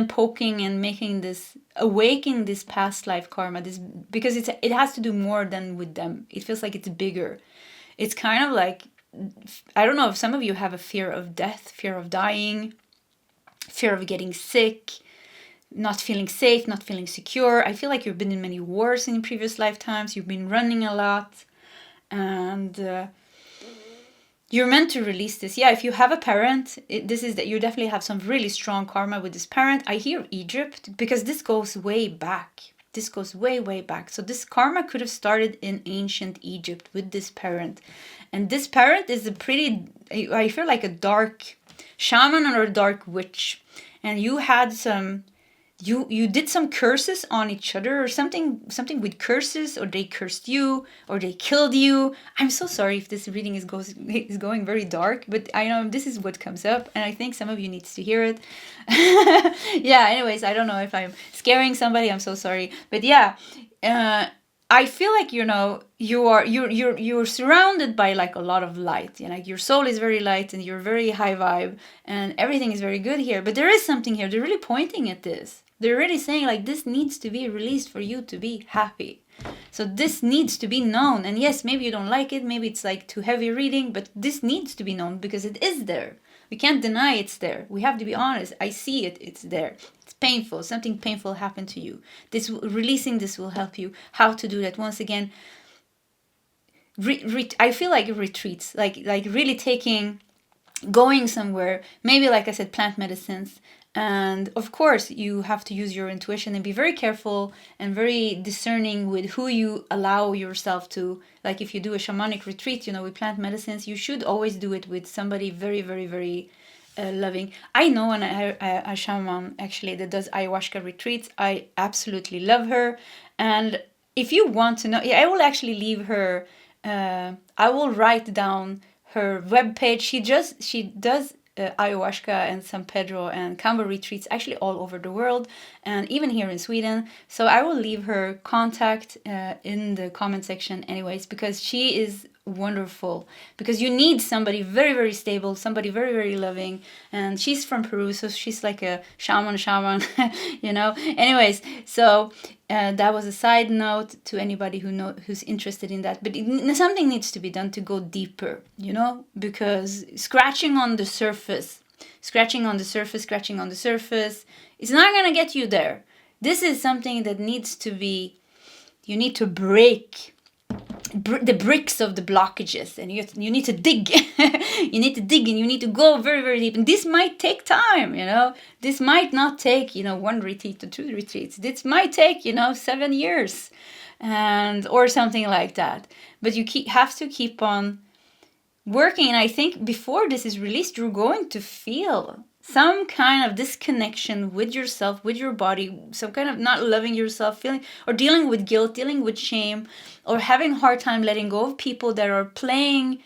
poking and making this, awakening this past life karma, because it has to do more than with them. It feels like it's bigger. It's kind of like, I don't know if some of you have a fear of death, fear of dying, fear of getting sick, not feeling safe, not feeling secure. I feel like you've been in many wars in previous lifetimes. You've been running a lot, and you're meant to release this. Yeah, if you have a parent, this is that you definitely have some really strong karma with this parent. I hear Egypt because this goes way back. This goes way, way back. So this karma could have started in ancient Egypt with this parent. And this parent is I feel like a dark shaman or a dark witch. And you had you did some curses on each other or something with curses, or they cursed you, or they killed you. I'm so sorry if this reading is going very dark, but I know this is what comes up, and I think some of you needs to hear it. Yeah, anyways, I don't know if I'm scaring somebody. I'm so sorry. But yeah, I feel like, you know, you're surrounded by like a lot of light. You know, like your soul is very light and you're very high vibe and everything is very good here. But there is something here. They're really pointing at this. They're really saying like this needs to be released for you to be happy. So this needs to be known. And yes, maybe you don't like it. Maybe it's like too heavy reading, but this needs to be known because it is there. We can't deny it's there. We have to be honest. I see it. It's there. It's painful. Something painful happened to you. Releasing this will help you. How to do that? Once again, I feel like retreats, like really going somewhere. Maybe, like I said, plant medicines. And of course, you have to use your intuition and be very careful and very discerning with who you allow yourself to. Like if you do a shamanic retreat, you know, with plant medicines, you should always do it with somebody very, very, very loving. I know a shaman actually that does ayahuasca retreats. I absolutely love her. And if you want to know, I will actually leave her. I will write down her webpage. She does ayahuasca and San Pedro and Cambo retreats actually all over the world, and even here in Sweden. So I will leave her contact in the comment section anyways, because she is wonderful, because you need somebody very, very stable, somebody very, very loving. And she's from Peru, so she's like a shaman, you know. Anyways, so that was a side note to anybody who's interested in that. But something needs to be done to go deeper, you know, because scratching on the surface is not going to get you there. This is something that needs to be, you need to break the bricks of the blockages, and you need to dig. You need to dig, and you need to go very, very deep. And this might take time, you know. This might not take, you know, 1 retreat or 2 retreats. This might take, you know, 7 years, and or something like that. But you have to keep on working. And I think before this is released, you're going to feel some kind of disconnection with yourself, with your body, some kind of not loving yourself, feeling, or dealing with guilt, dealing with shame, or having a hard time letting go of people that are playing,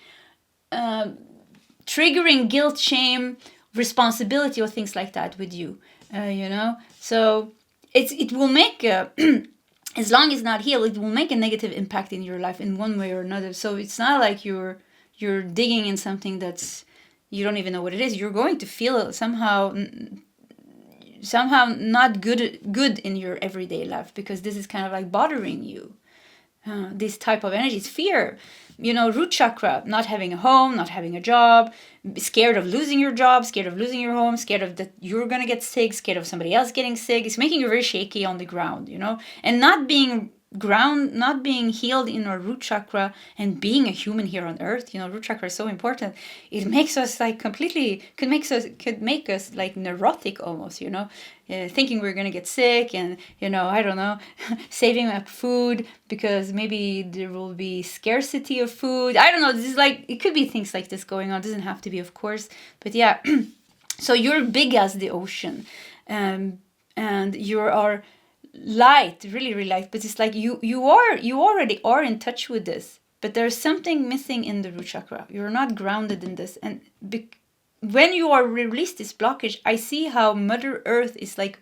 triggering guilt, shame, responsibility, or things like that with you, you know. So it will make as long as not healed, it will make a negative impact in your life in one way or another. So it's not like you're digging in something that's, you don't even know what it is. You're going to feel somehow not good in your everyday life, because this is kind of like bothering you. This type of energy is fear, you know, root chakra, not having a home, not having a job, scared of losing your job, scared of losing your home, scared of that you're gonna get sick, scared of somebody else getting sick. It's making you very shaky on the ground, you know, and not being healed in our root chakra and being a human here on earth. You know, root chakra is so important. It makes us like completely, could make us like neurotic almost, you know, thinking we're gonna get sick, and, you know, I don't know, saving up food because maybe there will be scarcity of food. I don't know, this is like, it could be things like this going on. It doesn't have to be, of course, but yeah. So you're big as the ocean, and you are light, really, really light, but it's like you already are in touch with this, but there's something missing in the root chakra. You're not grounded in this, and when you are released this blockage, I see how Mother Earth is like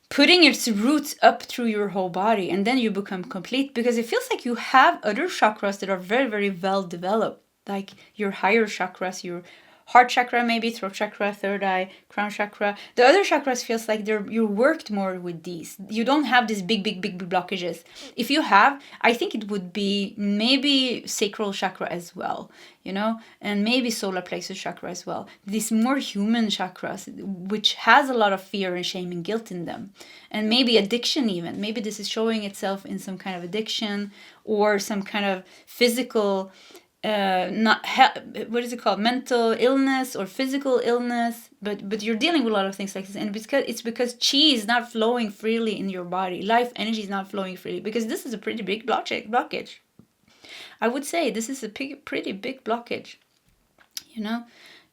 putting its roots up through your whole body, and then you become complete, because it feels like you have other chakras that are very, very well developed, like your higher chakras, your heart chakra, maybe throat chakra, third eye, crown chakra. The other chakras feels like you worked more with these. You don't have these big blockages. If you have, I think it would be maybe sacral chakra as well, you know, and maybe solar plexus chakra as well. These more human chakras, which has a lot of fear and shame and guilt in them, and maybe addiction even. Maybe this is showing itself in some kind of addiction or some kind of physical what is it called, mental illness or physical illness, but you're dealing with a lot of things like this, and it's because chi is not flowing freely in your body, life energy is not flowing freely, because this is a pretty big blockage. I would say this is a pretty big blockage, you know.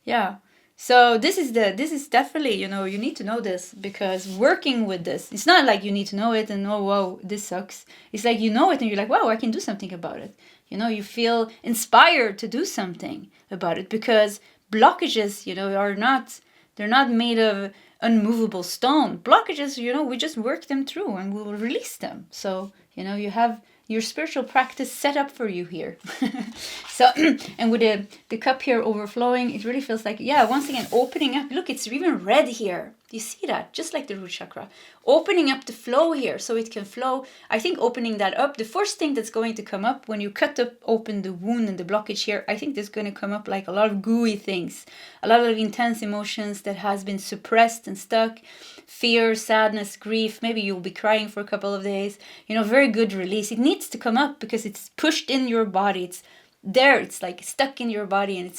Yeah. So this is definitely, you know, you need to know this, because working with this, it's not like you need to know it and, oh, whoa, this sucks. It's like you know it and you're like, wow, I can do something about it. You know, you feel inspired to do something about it, because blockages, you know, they're not made of unmovable stone. Blockages, you know, we just work them through and we will release them. So, you know, you have your spiritual practice set up for you here. So, and with the cup here overflowing, it really feels like, yeah, once again, opening up. Look, it's even red here. You see that? Just like the root chakra. Opening up the flow here so it can flow. I think opening that up, the first thing that's going to come up when you open the wound and the blockage here, I think there's going to come up like a lot of gooey things, a lot of intense emotions that has been suppressed and stuck. Fear, sadness, grief. Maybe you'll be crying for a couple of days. You know, very good release. It needs to come up because it's pushed in your body. It's there. It's like stuck in your body, and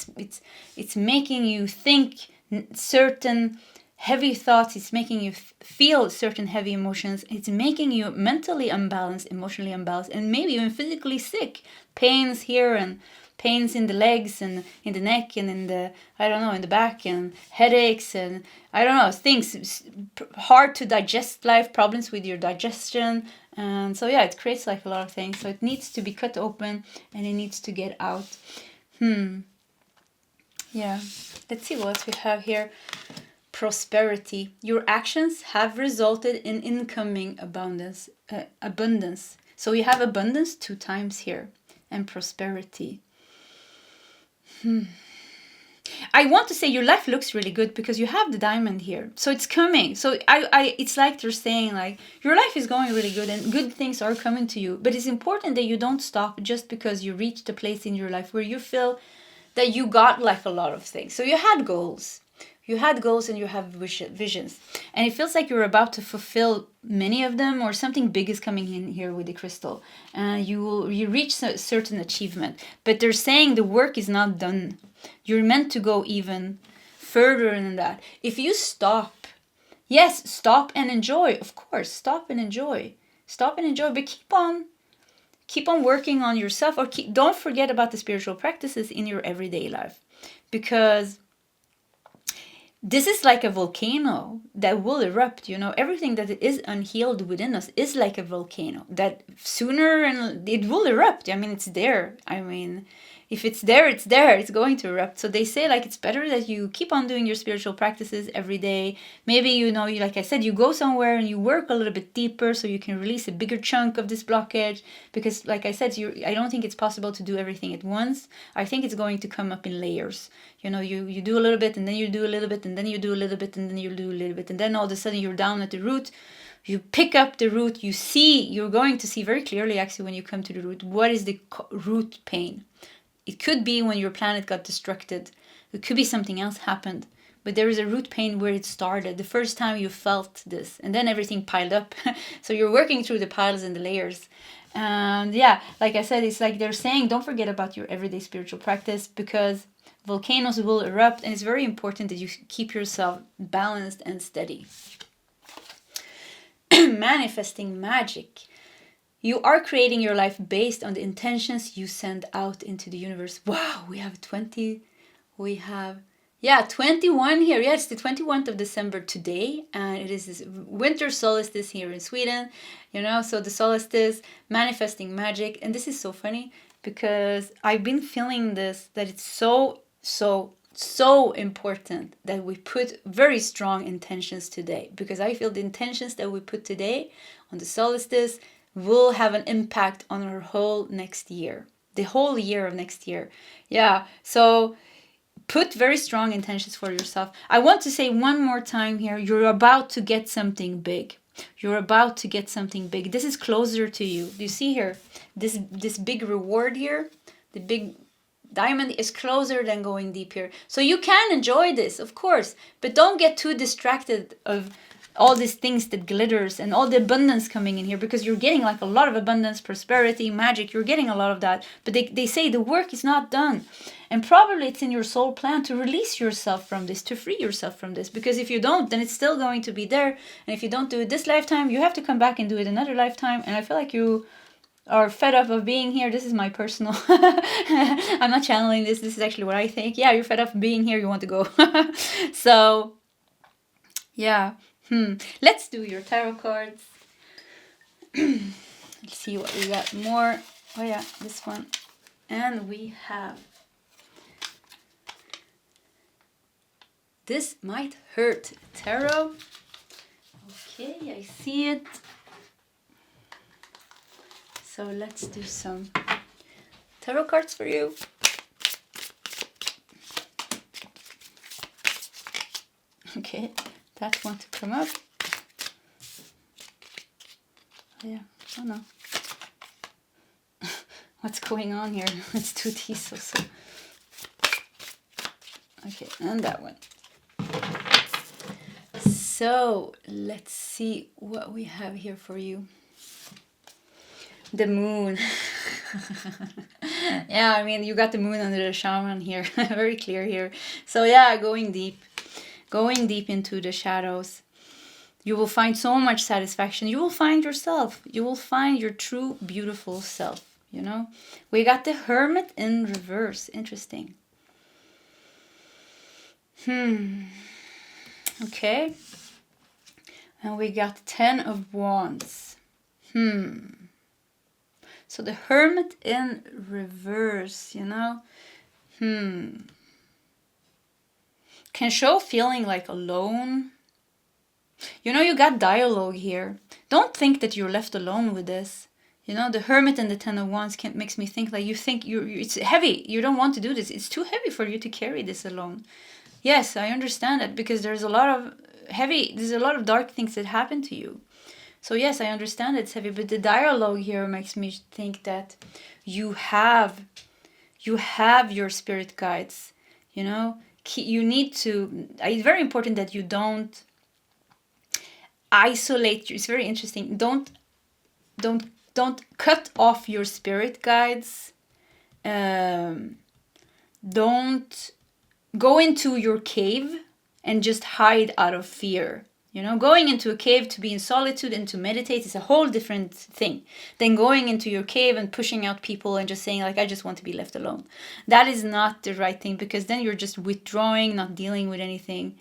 it's making you think certain heavy thoughts. It's making you feel certain heavy emotions. It's making you mentally unbalanced, emotionally unbalanced, and maybe even physically sick. Pains here and pains in the legs and in the neck and in the, I don't know, in the back, and headaches and I don't know, things, hard to digest life, problems with your digestion. And so, yeah, it creates like a lot of things. So it needs to be cut open and it needs to get out. Yeah. Let's see what else we have here. prosperity. Your actions have resulted in incoming abundance. Abundance. So you have abundance 2 times here, and prosperity. I want to say your life looks really good because you have the diamond here. So it's coming. So it's like they're saying like your life is going really good and good things are coming to you. But it's important that you don't stop just because you reached a place in your life where you feel that you got like a lot of things. So you had goals. You had goals and you have visions. And it feels like you're about to fulfill many of them, or something big is coming in here with the crystal. And you reach a certain achievement. But they're saying the work is not done. You're meant to go even further than that. If you stop, yes, stop and enjoy. Of course, stop and enjoy. Stop and enjoy, but keep on working on yourself, or don't forget about the spiritual practices in your everyday life, because this is like a volcano that will erupt. Everything that is unhealed within us is like a volcano that sooner and it will erupt. It's there. If it's there, it's there. It's going to erupt. So they say like it's better that you keep on doing your spiritual practices every day. Maybe, like I said, you go somewhere and you work a little bit deeper so you can release a bigger chunk of this blockage. Because like I said, I don't think it's possible to do everything at once. I think it's going to come up in layers. You do a little bit and then you do a little bit and then you do a little bit and then you do a little bit. And then all of a sudden you're down at the root. You pick up the root. You're going to see very clearly actually when you come to the root, what is the root pain. It could be when your planet got destructed. It could be something else happened. But there is a root pain where it started, the first time you felt this. And then everything piled up. So you're working through the piles and the layers. And yeah, like I said, it's like they're saying, don't forget about your everyday spiritual practice, because volcanoes will erupt. And it's very important that you keep yourself balanced and steady. Manifesting magic. You are creating your life based on the intentions you send out into the universe. Wow, we have 20. We have, 21 here. Yes, the 21th of December today. And it is this winter solstice here in Sweden. So the solstice, manifesting magic. And this is so funny because I've been feeling this, that it's so important that we put very strong intentions today. Because I feel the intentions that we put today on the solstice will have an impact on our whole next year, the whole year of next year. Yeah, so put very strong intentions for yourself. I want to say one more time here, you're about to get something big. You're about to get something big. This is closer to you. Do you see here? This big reward here, the big diamond is closer than going deep here. So you can enjoy this, of course, but don't get too distracted of all these things that glitters and all the abundance coming in here, because you're getting like a lot of abundance, prosperity, magic. You're getting a lot of that. But they say the work is not done. And probably it's in your soul plan to release yourself from this, to free yourself from this. Because if you don't, then it's still going to be there. And if you don't do it this lifetime, you have to come back and do it another lifetime. And I feel like you are fed up of being here. This is my personal... I'm not channeling this. This is actually what I think. Yeah, you're fed up of being here. You want to go. So, yeah. Let's do your tarot cards. Let's see what we got more. Oh yeah, this one. And we have... This Might Hurt Tarot. Okay, I see it. So let's do some tarot cards for you. Okay, that one to come up. Yeah, oh no. What's going on here? Let's do these also. Okay, and that one. So let's see what we have here for you. The moon. Yeah, I mean, you got the moon under the shaman here. Very clear here. So yeah, going deep into the shadows. You will find so much satisfaction. You will find yourself. You will find your true, beautiful self, you know. We got the Hermit in reverse. Interesting. Okay. And we got 10 of Wands. So the Hermit in reverse, you know. can show feeling like alone. You know, you got dialogue here. Don't think that you're left alone with this. You know, the Hermit and the Ten of Wands makes me think like you think it's heavy. You don't want to do this. It's too heavy for you to carry this alone. Yes, I understand it, because there's a lot of dark things that happen to you. So yes, I understand it's heavy, but the dialogue here makes me think that you have your spirit guides. You know, you need to. It's very important that you don't isolate. It's very interesting. Don't cut off your spirit guides. Don't go into your cave and just hide out of fear. You know, going into a cave to be in solitude and to meditate is a whole different thing than going into your cave and pushing out people and just saying like, I just want to be left alone. That is not the right thing, because then you're just withdrawing, not dealing with anything.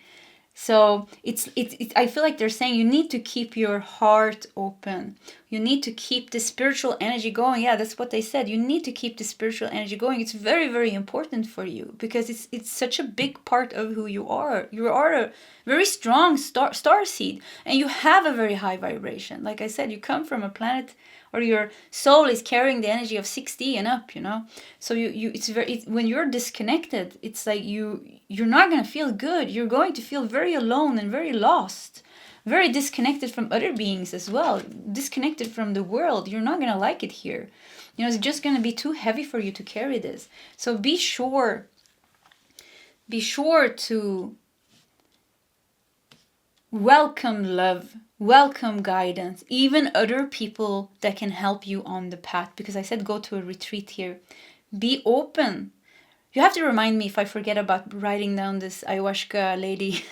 So it's I feel like they're saying you need to keep your heart open. You need to keep the spiritual energy going. Yeah, that's what they said. You need to keep the spiritual energy going. It's very, very important for you, because it's such a big part of who you are. You are a very strong star seed, and you have a very high vibration. Like I said, you come from a planet, or your soul is carrying the energy of 6D and up, you know. So when you're disconnected, it's like you're not going to feel good. You're going to feel very alone and very lost, very disconnected from other beings as well, disconnected from the world. You're not going to like it here. You know, it's just going to be too heavy for you to carry this. So be sure to welcome love, welcome guidance, even other people that can help you on the path. Because I said go to a retreat here. Be open. You have to remind me if I forget about writing down this ayahuasca lady.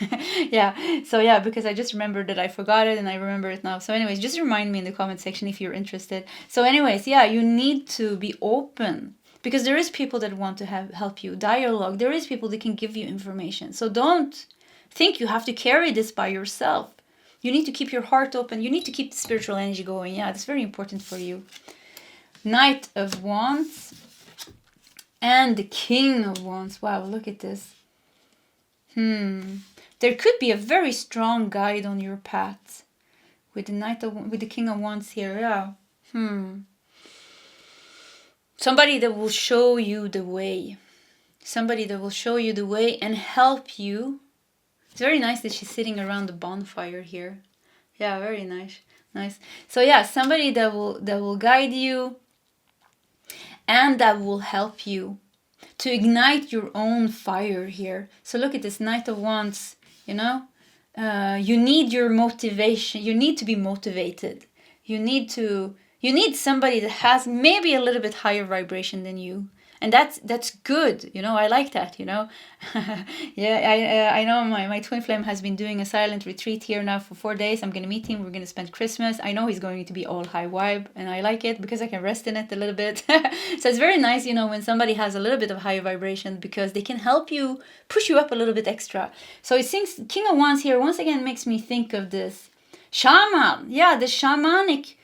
Yeah, so yeah, because I just remembered that I forgot it and I remember it now. So anyways, just remind me in the comment section if you're interested. So anyways, yeah, you need to be open, because there is people that want to help you. Dialogue. There is people that can give you information. So don't think you have to carry this by yourself. You need to keep your heart open. You need to keep the spiritual energy going. Yeah, that's very important for you. Knight of Wands and the King of Wands. Wow, look at this. There could be a very strong guide on your path with the King of Wands here. Yeah. Somebody that will show you the way. Somebody that will show you the way and help you. It's very nice that she's sitting around the bonfire here. Yeah, very nice. So yeah, somebody that will guide you and that will help you to ignite your own fire here. So look at this Knight of Wands, you know. You need your motivation. You need to be motivated. You need somebody that has maybe a little bit higher vibration than you. And that's good, you know. I like that, you know. Yeah, I know my twin flame has been doing a silent retreat here now for 4 days. I'm going to meet him. We're going to spend Christmas. I know he's going to be all high vibe, and I like it because I can rest in it a little bit. So it's very nice, you know, when somebody has a little bit of higher vibration, because they can help you, push you up a little bit extra. So it seems King of Wands here once again makes me think of this shaman. Yeah, the shamanic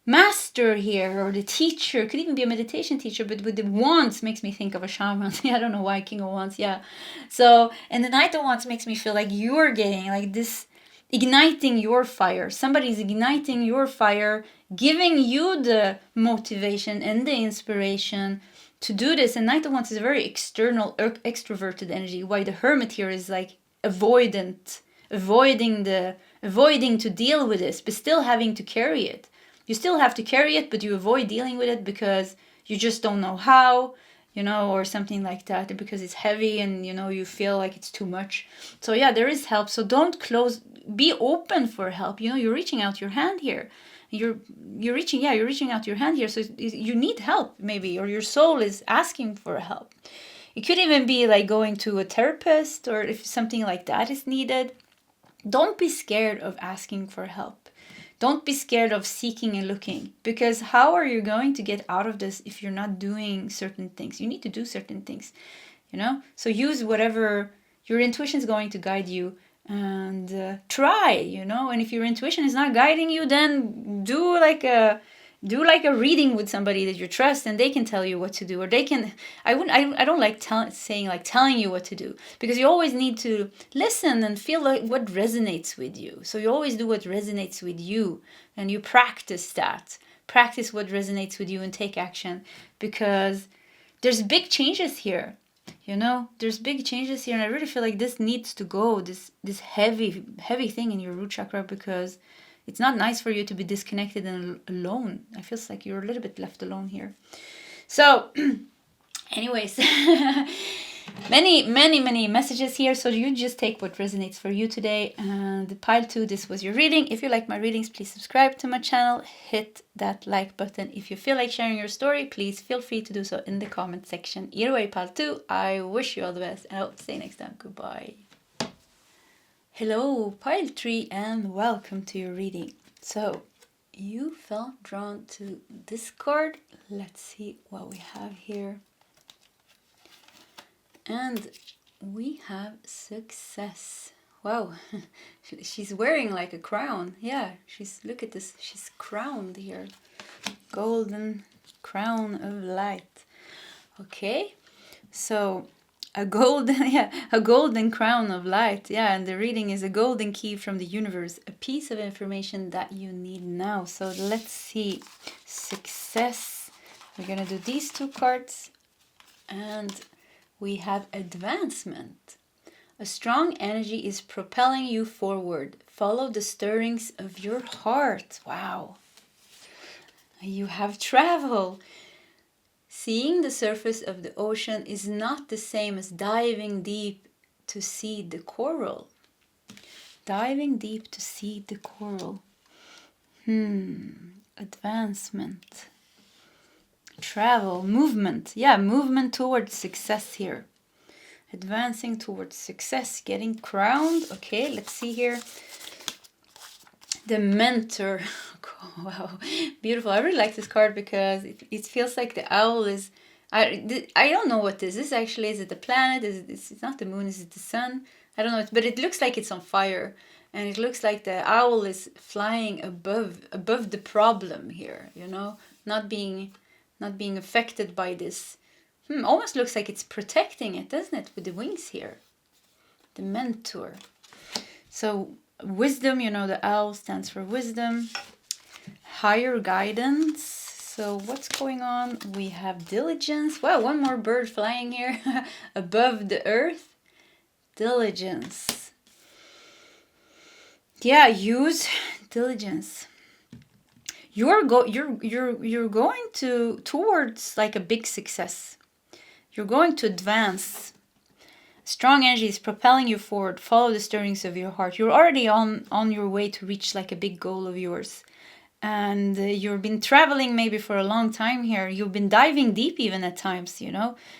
master here, or the teacher. Could even be a meditation teacher, but with the wands makes me think of a shaman. Yeah, I don't know why King of Wands. Yeah, so, and the Knight of Wands makes me feel like you're getting like this, igniting your fire. Somebody's igniting your fire, giving you the motivation and the inspiration to do this. And Knight of Wands is a very external, extroverted energy, while the Hermit here is like avoiding to deal with this, but still having to carry it. You still have to carry it, but you avoid dealing with it because you just don't know how, you know, or something like that, because it's heavy and, you know, you feel like it's too much. So yeah, there is help. So don't close, be open for help. You know, you're reaching out your hand here. You're reaching out your hand here. So you need help maybe, or your soul is asking for help. It could even be like going to a therapist, or if something like that is needed. Don't be scared of asking for help. Don't be scared of seeking and looking, because how are you going to get out of this if you're not doing certain things? You need to do certain things, you know? So use whatever your intuition is going to guide you, and try, you know? And if your intuition is not guiding you, then do like do like a reading with somebody that you trust, and they can tell you what to do, or they can. I don't like telling you what to do, because you always need to listen and feel like what resonates with you. So you always do what resonates with you, and you practice that. Practice what resonates with you and take action, because there's big changes here. There's big changes here, and I really feel like this needs to go. This heavy thing in your root chakra, because it's not nice for you to be disconnected and alone. I feel like you're a little bit left alone here. So, anyways, many messages here. So you just take what resonates for you today. And pile 2, this was your reading. If you like my readings, please subscribe to my channel. Hit that like button. If you feel like sharing your story, please feel free to do so in the comment section. Either way, pile 2, I wish you all the best. And I hope to see you next time. Goodbye. Hello, pile 3, and welcome to your reading. So, you felt drawn to this card. Let's see what we have here. And we have success. Wow, she's wearing like a crown. Yeah, look at this, she's crowned here. Golden crown of light. Okay, so a golden crown of light. Yeah, and the reading is a golden key from the universe, a piece of information that you need now. So let's see. Success. We're gonna do these 2 cards, and we have advancement. A strong energy is propelling you forward. Follow the stirrings of your heart. Wow. You have travel. Seeing the surface of the ocean is not the same as diving deep to see the coral. Diving deep to see the coral. Advancement. Travel. Movement. Yeah, movement towards success here. Advancing towards success. Getting crowned. Okay, let's see here. The mentor. Wow, beautiful. I really like this card because it feels like the owl is... I don't know what this is actually. Is it the planet? It's not the moon. Is it the sun? I don't know. But it looks like it's on fire. And it looks like the owl is flying above the problem here, not being affected by this. Almost looks like it's protecting it, doesn't it, with the wings here? The mentor. So wisdom, the owl stands for wisdom. Higher guidance. So what's going on? We have diligence. Wow, one more bird flying here above the earth. Diligence. Yeah, use diligence. You're going towards like a big success. You're going to advance. Strong energy is propelling you forward. Follow the stirrings of your heart. You're already on your way to reach like a big goal of yours. And you've been traveling maybe for a long time here. You've been diving deep even at times,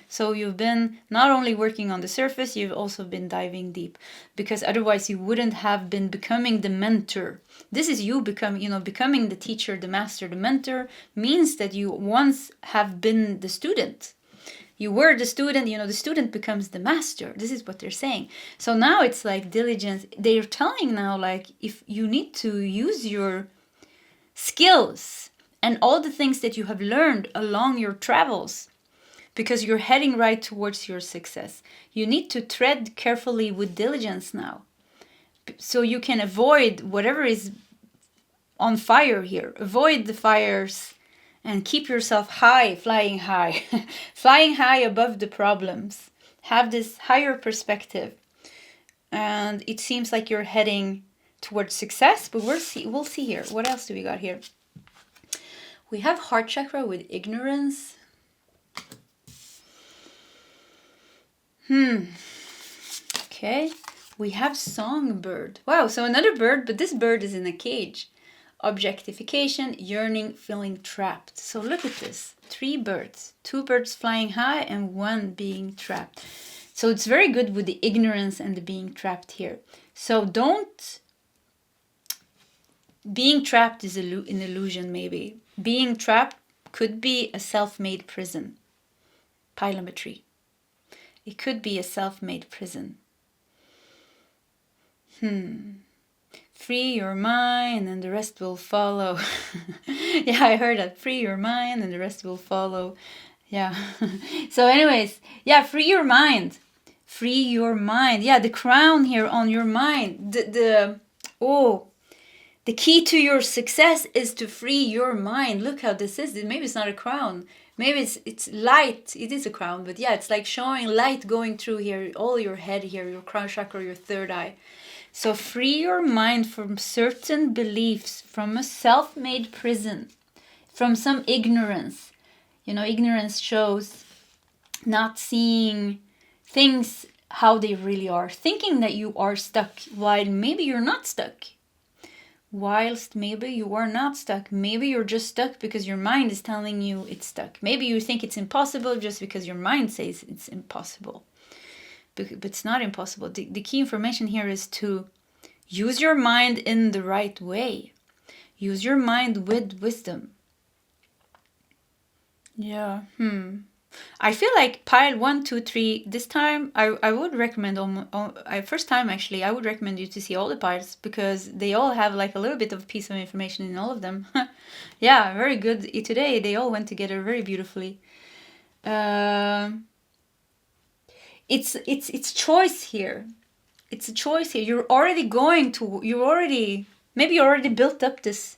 So you've been not only working on the surface, you've also been diving deep. Because otherwise you wouldn't have been becoming the mentor. This is you becoming the teacher, the master. The mentor means that you once have been the student. You were the student, the student becomes the master. This is what they're saying. So now it's like diligence. They're telling now, like, if you need to use your skills and all the things that you have learned along your travels, because you're heading right towards your success. You need to tread carefully with diligence now, so you can avoid whatever is on fire here. Avoid the fires and keep yourself high, flying high, flying high above the problems. Have this higher perspective. And it seems like you're heading towards success, but we'll see here. What else do we got here? We have heart chakra with ignorance. Okay. We have songbird. Wow, so another bird, but this bird is in a cage. Objectification, yearning, feeling trapped. So look at this. 3 birds. 2 birds flying high and 1 being trapped. So it's very good with the ignorance and the being trapped here. So being trapped is an illusion maybe. Being trapped could be a self-made prison. Pilometry. It could be a self-made prison. free your mind and the rest will follow. Yeah, I heard that. Free your mind and the rest will follow. Yeah. So anyways, yeah, free your mind. Free your mind. Yeah, the crown here on your mind. The key to your success is to free your mind. Look how this is. Maybe it's not a crown. Maybe it's light. It is a crown, but yeah, it's like showing light going through here, all your head here, your crown chakra, your third eye. So free your mind from certain beliefs, from a self-made prison, from some ignorance. You know, ignorance shows not seeing things how they really are, thinking that you are stuck while maybe you're not stuck. Whilst maybe you are not stuck. Maybe you're just stuck because your mind is telling you it's stuck. Maybe you think it's impossible just because your mind says it's impossible. But it's not impossible. The key information here is to use your mind in the right way. Use your mind with wisdom. Yeah. I feel like pile 1, 2, 3, this time I would recommend, first time actually, I would recommend you to see all the piles because they all have like a little bit of piece of information in all of them. Yeah, very good. Today they all went together very beautifully. It's choice here. It's a choice here. Maybe you already built up this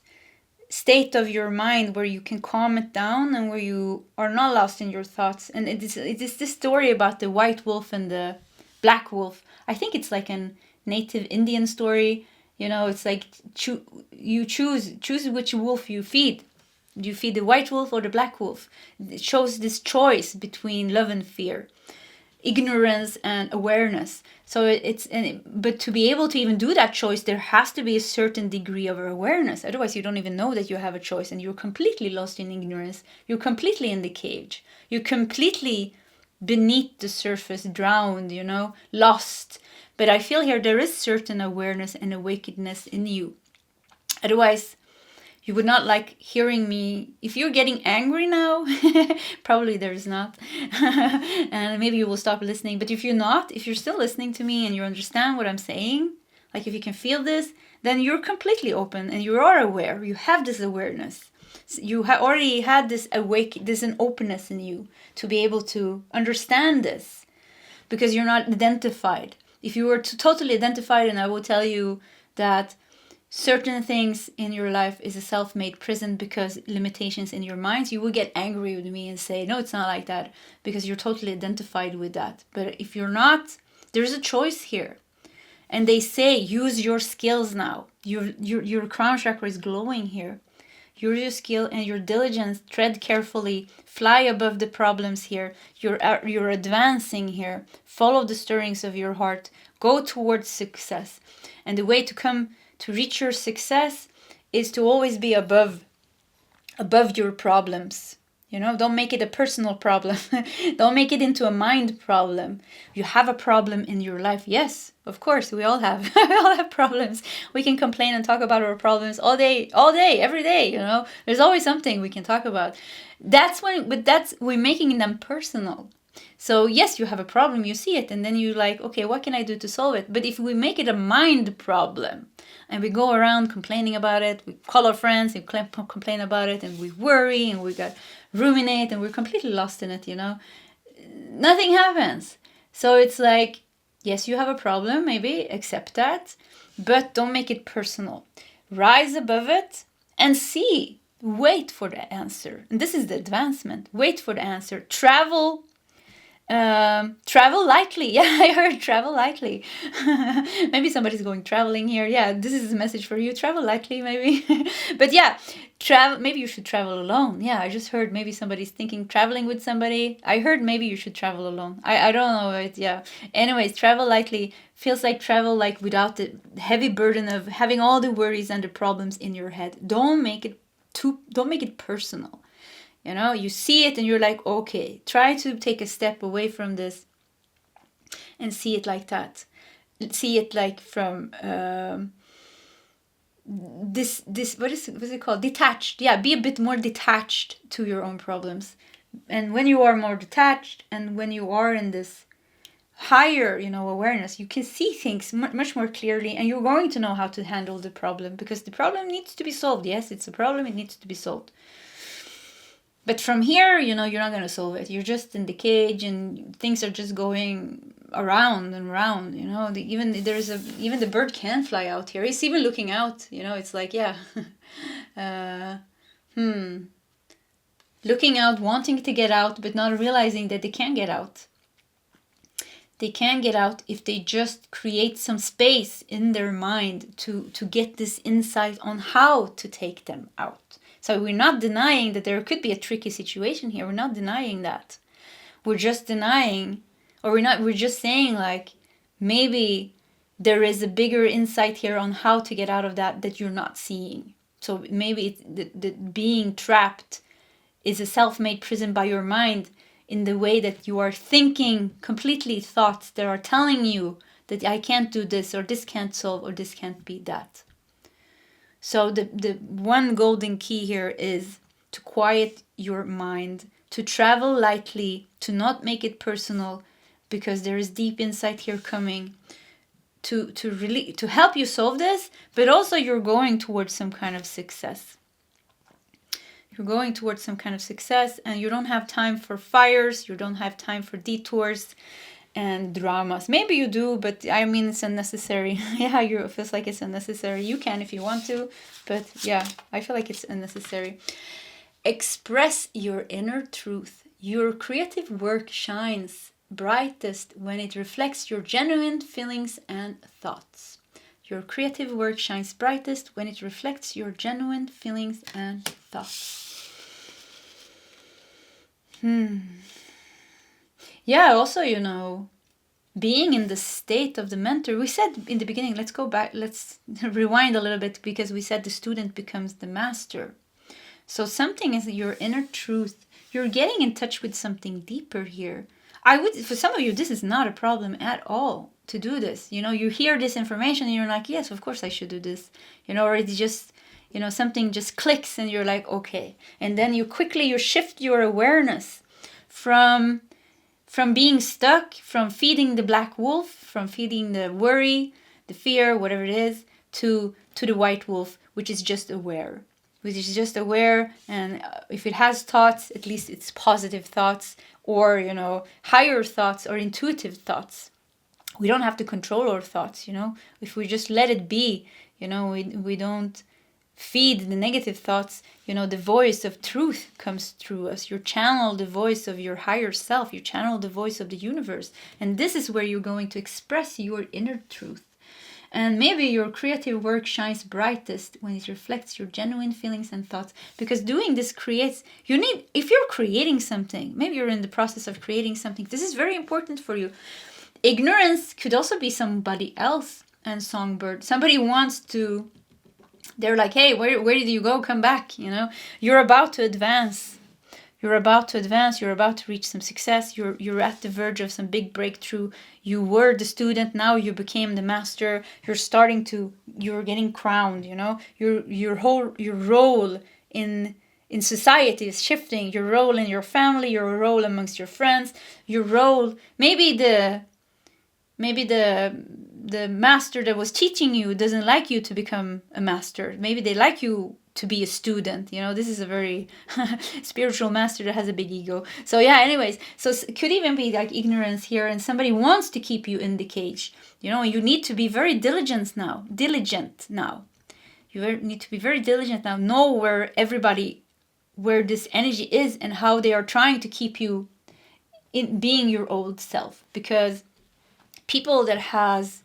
state of your mind where you can calm it down and where you are not lost in your thoughts. And it is this story about the white wolf and the black wolf. I think it's like a native Indian story. You know, it's like you choose which wolf you feed. Do you feed the white wolf or the black wolf? It shows this choice between love and fear, ignorance and awareness. So but to be able to even do that choice, there has to be a certain degree of awareness. Otherwise, you don't even know that you have a choice, and you're completely lost in ignorance. You're completely in the cage. You're completely beneath the surface, drowned, you know, lost. But I feel here there is certain awareness and awakenedness in you. Otherwise, you would not like hearing me. If you're getting angry now, probably there's not. And maybe you will stop listening. But if you're still listening to me and you understand what I'm saying, like if you can feel this, then you're completely open and you are aware. You have this awareness. You already had this an openness in you to be able to understand this because you're not identified. If you were totally identified, and I will tell you that certain things in your life is a self-made prison because limitations in your mind, you will get angry with me and say, no, it's not like that, because you're totally identified with that. But if you're not, there's a choice here. And they say, use your skills now. Your crown chakra is glowing here. Use your skill and your diligence. Tread carefully. Fly above the problems here. You're advancing here. Follow the stirrings of your heart. Go towards success. And the way to reach your success is to always be above your problems. You know, don't make it a personal problem. Don't make it into a mind problem. You have a problem in your life. Yes, of course, we all have. We all have problems. We can complain and talk about our problems all day, every day, you know. There's always something we can talk about. We're making them personal. So yes, you have a problem, you see it, and then you're like, okay, what can I do to solve it? But if we make it a mind problem, and we go around complaining about it, we call our friends and complain about it, and we worry, and we ruminate, and we're completely lost in it, you know, nothing happens. So it's like, yes, you have a problem, maybe, accept that, but don't make it personal. Rise above it and see. Wait for the answer. And this is the advancement. Wait for the answer. Travel lightly. Yeah, I heard travel lightly. Maybe somebody's going traveling here. Yeah, this is a message for you. Travel lightly, maybe. But yeah, maybe you should travel alone. Yeah, I just heard maybe somebody's thinking traveling with somebody. I heard maybe you should travel alone. I don't know it. Yeah. Anyways, travel lightly feels like travel like without the heavy burden of having all the worries and the problems in your head. Don't make it personal. You know, you see it and you're like, okay, try to take a step away from this and see it like that. See it like from this what's it called? Detached. Yeah, be a bit more detached to your own problems. And when you are more detached and when you are in this higher, awareness, you can see things much more clearly, and you're going to know how to handle the problem, because the problem needs to be solved. Yes, it's a problem, it needs to be solved. But from here, you're not going to solve it. You're just in the cage, and things are just going around and around. Even the bird can fly out here. It's even looking out. It's like, yeah, looking out, wanting to get out, but not realizing that they can't get out. They can get out if they just create some space in their mind to get this insight on how to take them out. So we're not denying that there could be a tricky situation here. We're not denying that. We're just denying, or we're just saying, like, maybe there is a bigger insight here on how to get out of that you're not seeing. So maybe the being trapped is a self-made prison by your mind, in the way that you are thinking completely thoughts that are telling you that I can't do this, or this can't solve, or this can't be that. So the one golden key here is to quiet your mind, to travel lightly, to not make it personal, because there is deep insight here coming to help you solve this, but also you're going towards some kind of success. You're going towards some kind of success, and you don't have time for fires, you don't have time for detours and dramas. Maybe you do, but I mean, it's unnecessary. Yeah, it feels like it's unnecessary. You can if you want to, but yeah, I feel like it's unnecessary. Express your inner truth. Your creative work shines brightest when it reflects your genuine feelings and thoughts. Your creative work shines brightest when it reflects your genuine feelings and thoughts. Yeah, also, being in the state of the mentor. We said in the beginning, let's go back, let's rewind a little bit, because we said the student becomes the master. So something is your inner truth. You're getting in touch with something deeper here. For some of you, this is not a problem at all to do this. You hear this information and you're like, yes, of course I should do this. Or it's just, something just clicks and you're like, okay. And then you shift your awareness from being stuck, from feeding the black wolf, from feeding the worry, the fear, whatever it is, to the white wolf, which is just aware. And if it has thoughts, at least it's positive thoughts, or, higher thoughts or intuitive thoughts. We don't have to control our thoughts, If we just let it be, we don't feed the negative thoughts, the voice of truth comes through us. You channel the voice of your higher self. You channel the voice of the universe. And this is where you're going to express your inner truth. And maybe your creative work shines brightest when it reflects your genuine feelings and thoughts. Because doing this if you're creating something, maybe you're in the process of creating something, this is very important for you. Ignorance could also be somebody else. And songbird, somebody wants to, they're like, hey, where did you go? Come back, You're about to advance. You're about to reach some success. You're at the verge of some big breakthrough. You were the student, now you became the master. You're getting crowned, Your role in society is shifting. Your role in your family, your role amongst your friends, your role, maybe the master that was teaching you doesn't like you to become a master. Maybe they like you to be a student. This is a very spiritual master that has a big ego. So yeah, anyways, so it could even be like ignorance here, and somebody wants to keep you in the cage. You need to be very diligent now. You need to be very diligent now. Know where this energy is and how they are trying to keep you in being your old self. Because people that has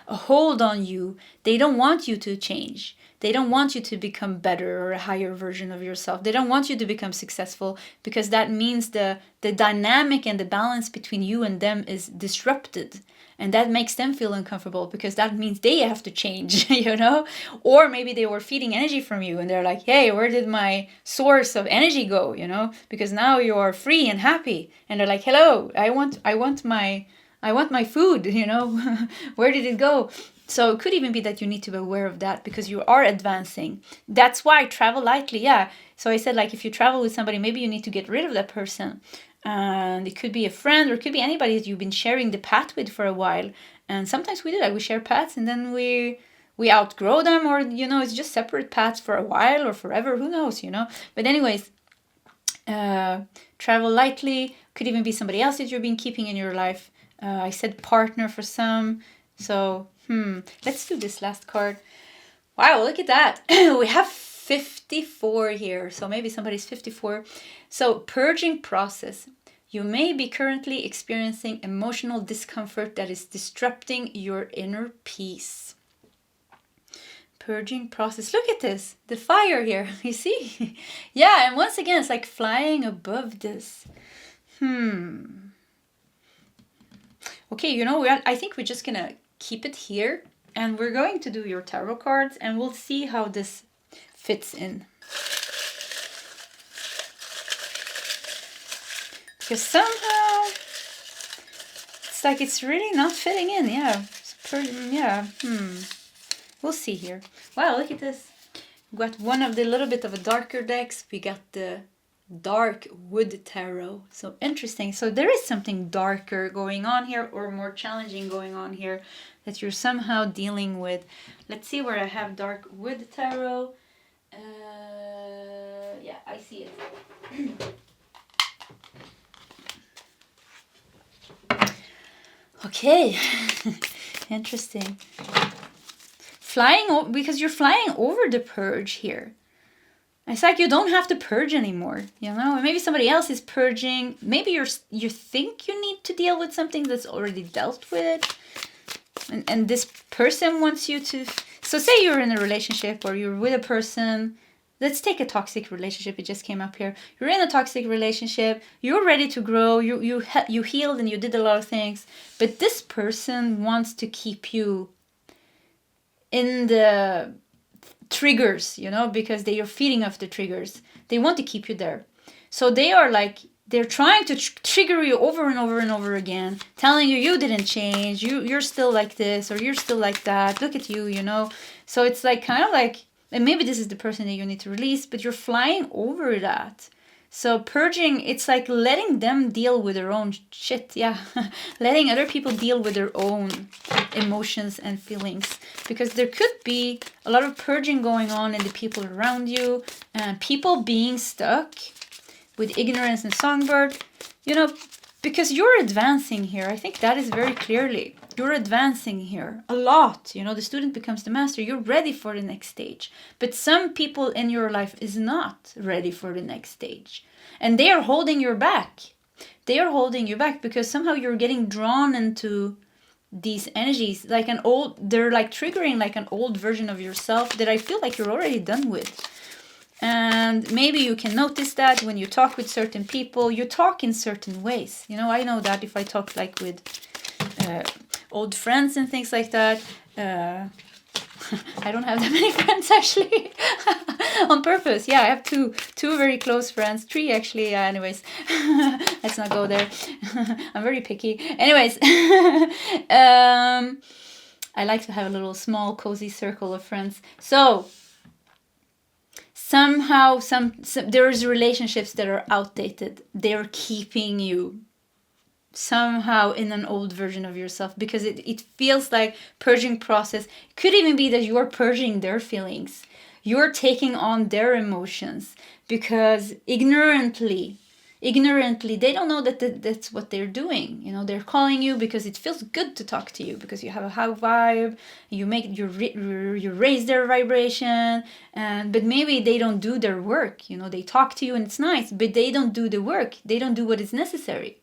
a hold on you, they don't want you to change. They don't want you to become better or a higher version of yourself. They don't want you to become successful, because that means the dynamic and the balance between you and them is disrupted. And that makes them feel uncomfortable, because that means they have to change, Or maybe they were feeding energy from you and they're like, hey, where did my source of energy go, Because now you are free and happy. And they're like, hello, I want my food, Where did it go? So it could even be that you need to be aware of that, because you are advancing. That's why travel lightly, yeah. So I said, like, if you travel with somebody, maybe you need to get rid of that person. And it could be a friend, or it could be anybody that you've been sharing the path with for a while. And sometimes we do that. We share paths and then we outgrow them, or, it's just separate paths for a while or forever. Who knows, But anyways, travel lightly. Could even be somebody else that you've been keeping in your life. I said partner for some. So, let's do this last card. Wow, look at that. We have 54 here. So maybe somebody's 54. So, purging process. You may be currently experiencing emotional discomfort that is disrupting your inner peace. Purging process. Look at this. The fire here. You see? Yeah, and once again, it's like flying above this. Okay, I think we're just gonna keep it here. And we're going to do your tarot cards. And we'll see how this fits in. Because somehow it's like it's really not fitting in. Yeah. We'll see here. Wow, look at this. We got one of the little bit of a darker decks. We got the dark wood tarot. So interesting. So there is something darker going on here, or more challenging going on here, that you're somehow dealing with. Let's see where I have dark wood tarot. Yeah, I see it. Okay, interesting. Flying, because you're flying over the purge here. It's like you don't have to purge anymore, Maybe somebody else is purging. Maybe you think you need to deal with something that's already dealt with. And this person wants you to... So say you're in a relationship, or you're with a person. Let's take a toxic relationship. It just came up here. You're in a toxic relationship. You're ready to grow. You healed and you did a lot of things. But this person wants to keep you in the triggers, because they are feeding off the triggers. They want to keep you there. So they're trying to trigger you over and over and over again, telling you didn't change, you're still like this, or you're still like that, look at you, So it's like kind of like, and maybe this is the person that you need to release, but you're flying over that. So purging, it's like letting them deal with their own shit, yeah. Letting other people deal with their own emotions and feelings. Because there could be a lot of purging going on in the people around you, and people being stuck with ignorance and songbird, because you're advancing here. I think that is very clearly. You're advancing here a lot. The student becomes the master. You're ready for the next stage. But some people in your life is not ready for the next stage. And they are holding you back. They are holding you back because somehow you're getting drawn into these energies. They're like triggering like an old version of yourself that I feel like you're already done with. And maybe you can notice that when you talk with certain people, you talk in certain ways. I know that if I talk like with old friends and things like that. I don't have that many friends actually. On purpose. Yeah, I have two very close friends. 3 actually. Anyways, let's not go there. I'm very picky. Anyways, I like to have a little small cozy circle of friends. So somehow there's relationships that are outdated. They're keeping you somehow in an old version of yourself because it feels like purging process. It could even be that you're purging their feelings. You're taking on their emotions because ignorantly they don't know that that's what they're doing. They're calling you because it feels good to talk to you, because you have a high vibe, you raise their vibration, but maybe they don't do their work. They talk to you and it's nice, but they don't do the work. They don't do what is necessary.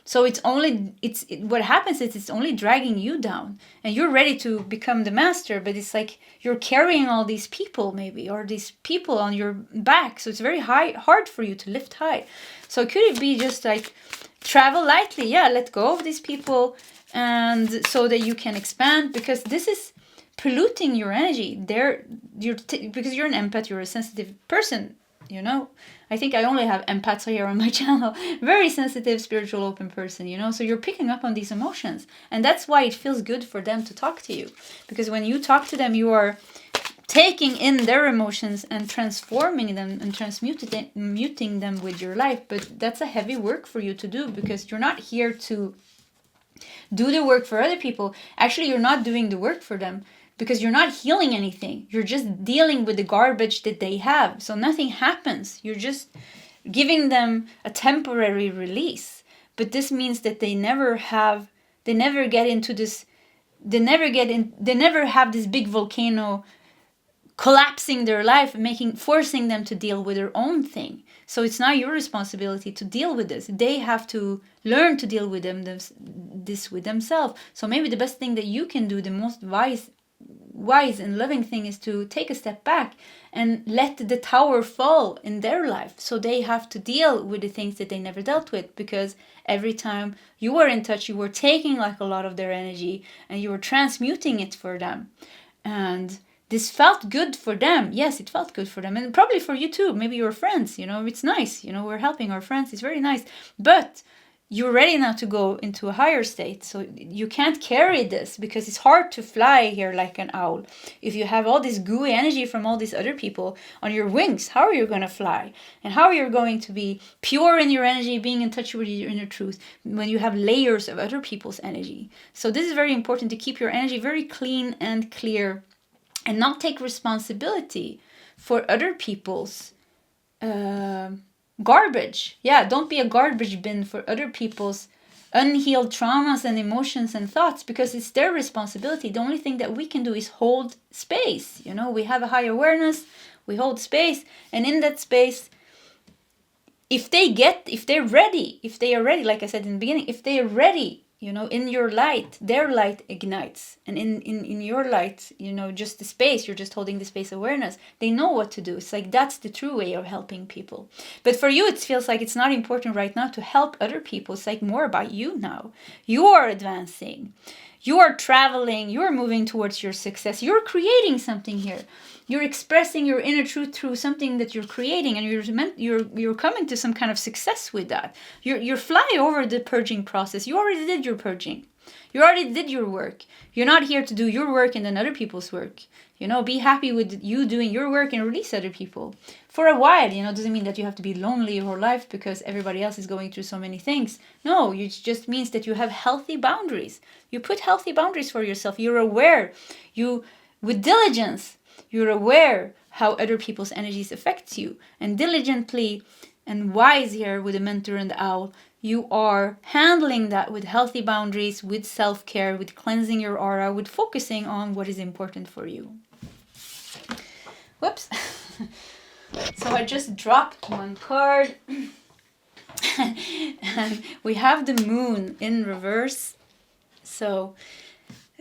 So what happens is it's only dragging you down, and you're ready to become the master, but it's like you're carrying all these people maybe, or these people on your back. So it's very hard for you to lift high. So could it be just like travel lightly? Yeah, let go of these people, and so that you can expand, because this is polluting your energy. Because you're an empath, you're a sensitive person. I think I only have empaths here on my channel. Very sensitive, spiritual, open person, so you're picking up on these emotions. And that's why it feels good for them to talk to you. Because when you talk to them, you are taking in their emotions and transforming them and transmuting them with your life. But that's a heavy work for you to do, because you're not here to do the work for other people. Actually, you're not doing the work for them, because you're not healing anything. You're just dealing with the garbage that they have. So nothing happens. You're just giving them a temporary release. But this means that they never have this big volcano collapsing their life, forcing them to deal with their own thing. So it's not your responsibility to deal with this. They have to learn to deal with this with themselves. So maybe the best thing that you can do, the most wise and loving thing, is to take a step back and let the tower fall in their life. So they have to deal with the things that they never dealt with, because every time you were in touch, you were taking like a lot of their energy and you were transmuting it for them. And this felt good for them. Yes, it felt good for them. And probably for you too. Maybe your friends, it's nice. We're helping our friends. It's very nice. But you're ready now to go into a higher state. So you can't carry this, because it's hard to fly here like an owl. If you have all this gooey energy from all these other people on your wings, how are you going to fly? And how are you going to be pure in your energy, being in touch with your inner truth, when you have layers of other people's energy? So this is very important, to keep your energy very clean and clear, and not take responsibility for other people's garbage. Yeah, don't be a garbage bin for other people's unhealed traumas and emotions and thoughts, because it's their responsibility. The only thing that we can do is hold space. We have a high awareness, we hold space, and in that space, if they are ready, like I said in the beginning, if they are ready, in your light, their light ignites. And in your light, just the space, you're just holding the space awareness. They know what to do. It's like, that's the true way of helping people. But for you, it feels like it's not important right now to help other people. It's like more about you now. You are advancing. You are traveling. You are moving towards your success. You're creating something here. You're expressing your inner truth through something that you're creating, and you're coming to some kind of success with that. You're flying over the purging process. You already did your purging. You already did your work. You're not here to do your work and then other people's work. Be happy with you doing your work and release other people. For a while, doesn't mean that you have to be lonely your whole life because everybody else is going through so many things. No, it just means that you have healthy boundaries. You put healthy boundaries for yourself. You're aware. With diligence, you're aware how other people's energies affect you. And diligently and wise here with the mentor and the owl, you are handling that with healthy boundaries, with self-care, with cleansing your aura, with focusing on what is important for you. Whoops. So I just dropped one card. And we have the moon in reverse. So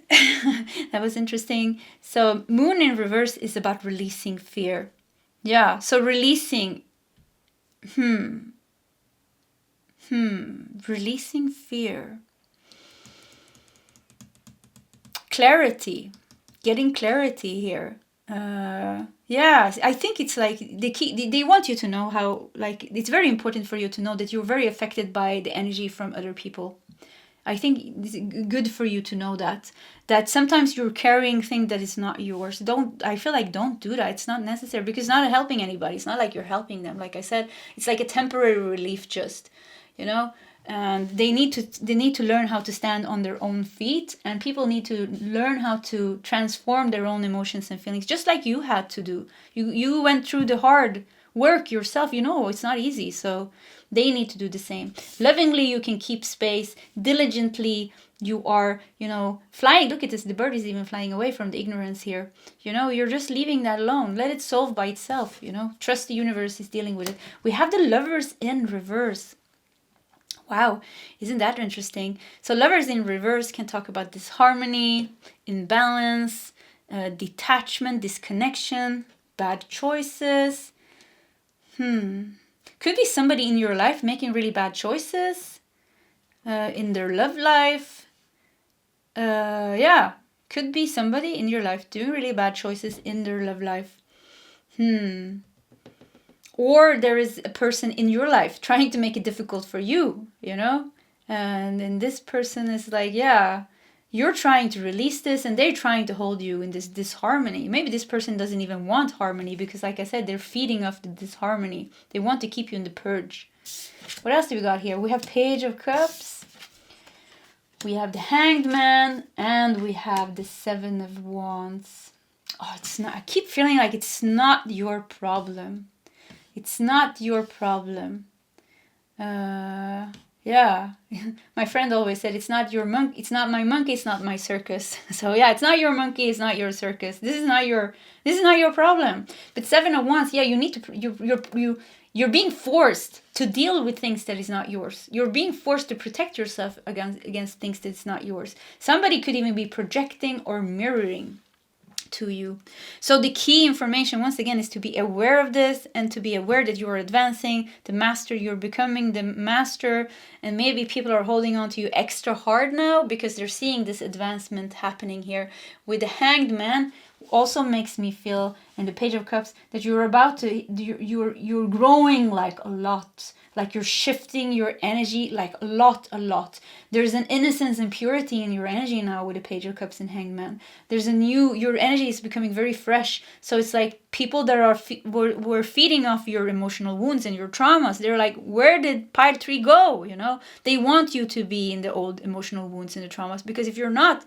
that was interesting. So moon in reverse is about releasing fear. Yeah, so releasing. Releasing fear. Clarity. Getting clarity here. Yeah, I think it's like they want you to know how, like, it's very important for you to know that you're very affected by the energy from other people. I think it's good for you to know that sometimes you're carrying things that is not yours. I feel like don't do that. It's not necessary, because it's not helping anybody. It's not like you're helping them. Like I said, it's like a temporary relief, just, and they need to learn how to stand on their own feet, and people need to learn how to transform their own emotions and feelings, just like you had to do. You went through the hard work yourself. It's not easy. So they need to do the same. Lovingly, you can keep space. Diligently, you are, flying. Look at this. The bird is even flying away from the ignorance here. You're just leaving that alone. Let it solve by itself. Trust the universe is dealing with it. We have the Lovers in reverse. Wow, isn't that interesting? So Lovers in reverse can talk about disharmony, imbalance, detachment, disconnection, bad choices. Could be somebody in your life making really bad choices in their love life. Could be somebody in your life doing really bad choices in their love life. Or there is a person in your life trying to make it difficult for you, And then this person is like, you're trying to release this and they're trying to hold you in this disharmony. Maybe this person doesn't even want harmony because, like I said, they're feeding off the disharmony. They want to keep you in the purge. What else do we got here? We have Page of Cups. We have the Hanged Man. And we have the Seven of Wands. Oh, it's not. I keep feeling like it's not your problem. It's not your problem. Yeah. My friend always said, it's not your monkey. It's not my monkey. It's not my circus. So yeah, it's not your monkey. It's not your circus. This is not your problem. But Seven of Wands. Yeah, you need to. You're being forced to deal with things that is not yours. You're being forced to protect yourself against things that's not yours. Somebody could even be projecting or mirroring to you. So the key information, once again, is to be aware of this and to be aware that you are advancing the master. You're becoming the master, and maybe people are holding on to you extra hard now because they're seeing this advancement happening here. With the Hanged Man, also makes me feel, in the Page of Cups, that you're growing like a lot, like you're shifting your energy like a lot. There's an innocence and purity in your energy now with the Page of Cups and Hanged Man. Your energy is becoming very fresh. So it's like people that were feeding off your emotional wounds and your traumas. They're like, where did pile 3 go? You know, they want you to be in the old emotional wounds and the traumas, because if you're not,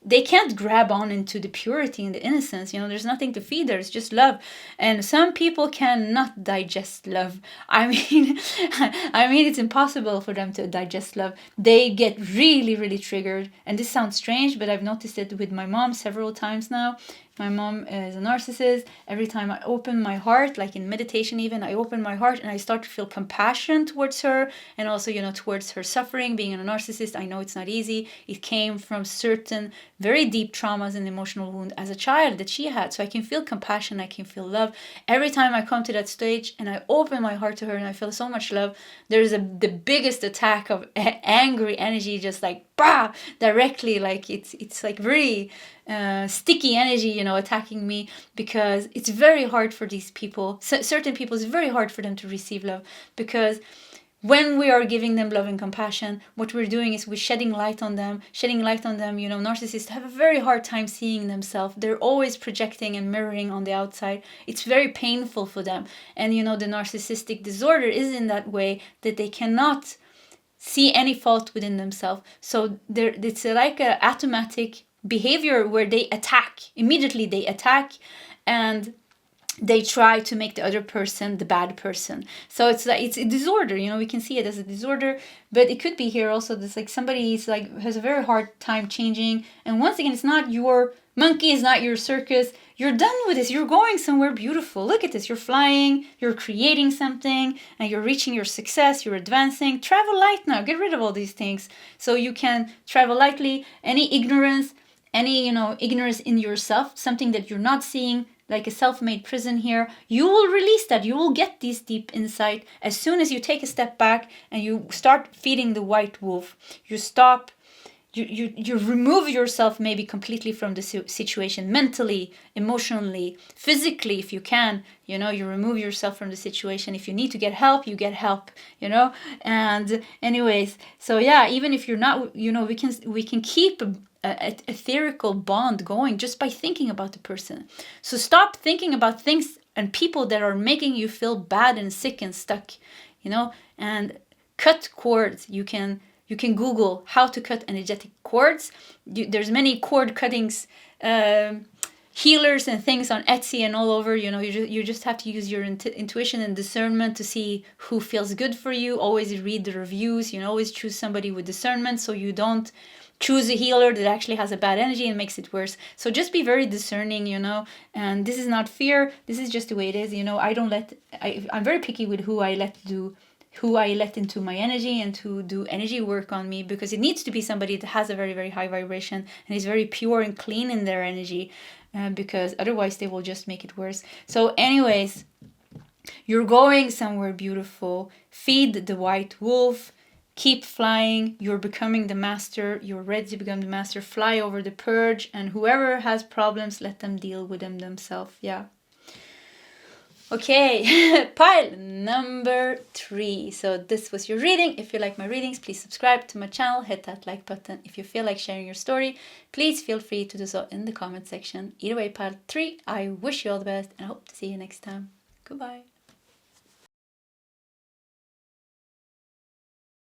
they can't grab on into the purity and the innocence. You know, there's nothing to feed there. It's just love. And some people cannot digest love. I mean, it's impossible for them to digest love. They get really, really triggered. And this sounds strange, but I've noticed it with my mom several times now. My mom is a narcissist. Every time I open my heart, like in meditation even, I open my heart and I start to feel compassion towards her, and also, you know, towards her suffering. Being a narcissist, I know it's not easy. It came from certain very deep traumas and emotional wound as a child that she had. So I can feel compassion, I can feel love. Every time I come to that stage and I open my heart to her and I feel so much love, there's the biggest attack of angry energy, just like bah, directly, like it's like very sticky energy, you know, attacking me, because it's very hard for these people. Certain people, it's very hard for them to receive love, because when we are giving them love and compassion, what we're doing is we're shedding light on them. You know, narcissists have a very hard time seeing themselves. They're always projecting and mirroring on the outside. It's very painful for them. And, you know, the narcissistic disorder is in that way that they cannot see any fault within themselves. So it's like an automatic behavior where they immediately attack, and they try to make the other person the bad person. So it's like, it's a disorder, you know, we can see it as a disorder, but it could be here also this, like, somebody is like, has a very hard time changing. And once again, it's not your monkey, it's not your circus. You're done with this. You're going somewhere beautiful. Look at this. You're flying, you're creating something, and you're reaching your success, you're advancing. Travel light now. Get rid of all these things so you can travel lightly. Any ignorance in yourself, something that you're not seeing, like a self-made prison here, you will release that. You will get this deep insight as soon as you take a step back and you start feeding the white wolf. You remove yourself maybe completely from the situation, mentally, emotionally, physically, if you can. You know, you remove yourself from the situation. If you need to get help, you get help, you know. And anyways, so yeah, even if you're not, you know, we can keep an etherical bond going just by thinking about the person. So stop thinking about things and people that are making you feel bad and sick and stuck, you know, and cut cords. You can Google how to cut energetic cords. There's many cord cuttings, healers and things on Etsy and all over. You know, you just have to use your intuition and discernment to see who feels good for you. Always read the reviews. You know, always choose somebody with discernment, so you don't choose a healer that actually has a bad energy and makes it worse. So just be very discerning, you know. And this is not fear. This is just the way it is. You know, I'm very picky with who I let into my energy and to do energy work on me, because it needs to be somebody that has a very, very high vibration and is very pure and clean in their energy, because otherwise they will just make it worse. So anyways, you're going somewhere beautiful. Feed the white wolf. Keep flying. You're becoming the master. You're ready to become the master. Fly over the purge, and whoever has problems, let them deal with them themselves. Yeah. Okay, pile number 3. So this was your reading. If you like my readings, please subscribe to my channel, hit that like button. If you feel like sharing your story, please feel free to do so in the comment section. Either way, pile 3, I wish you all the best and I hope to see you next time. Goodbye.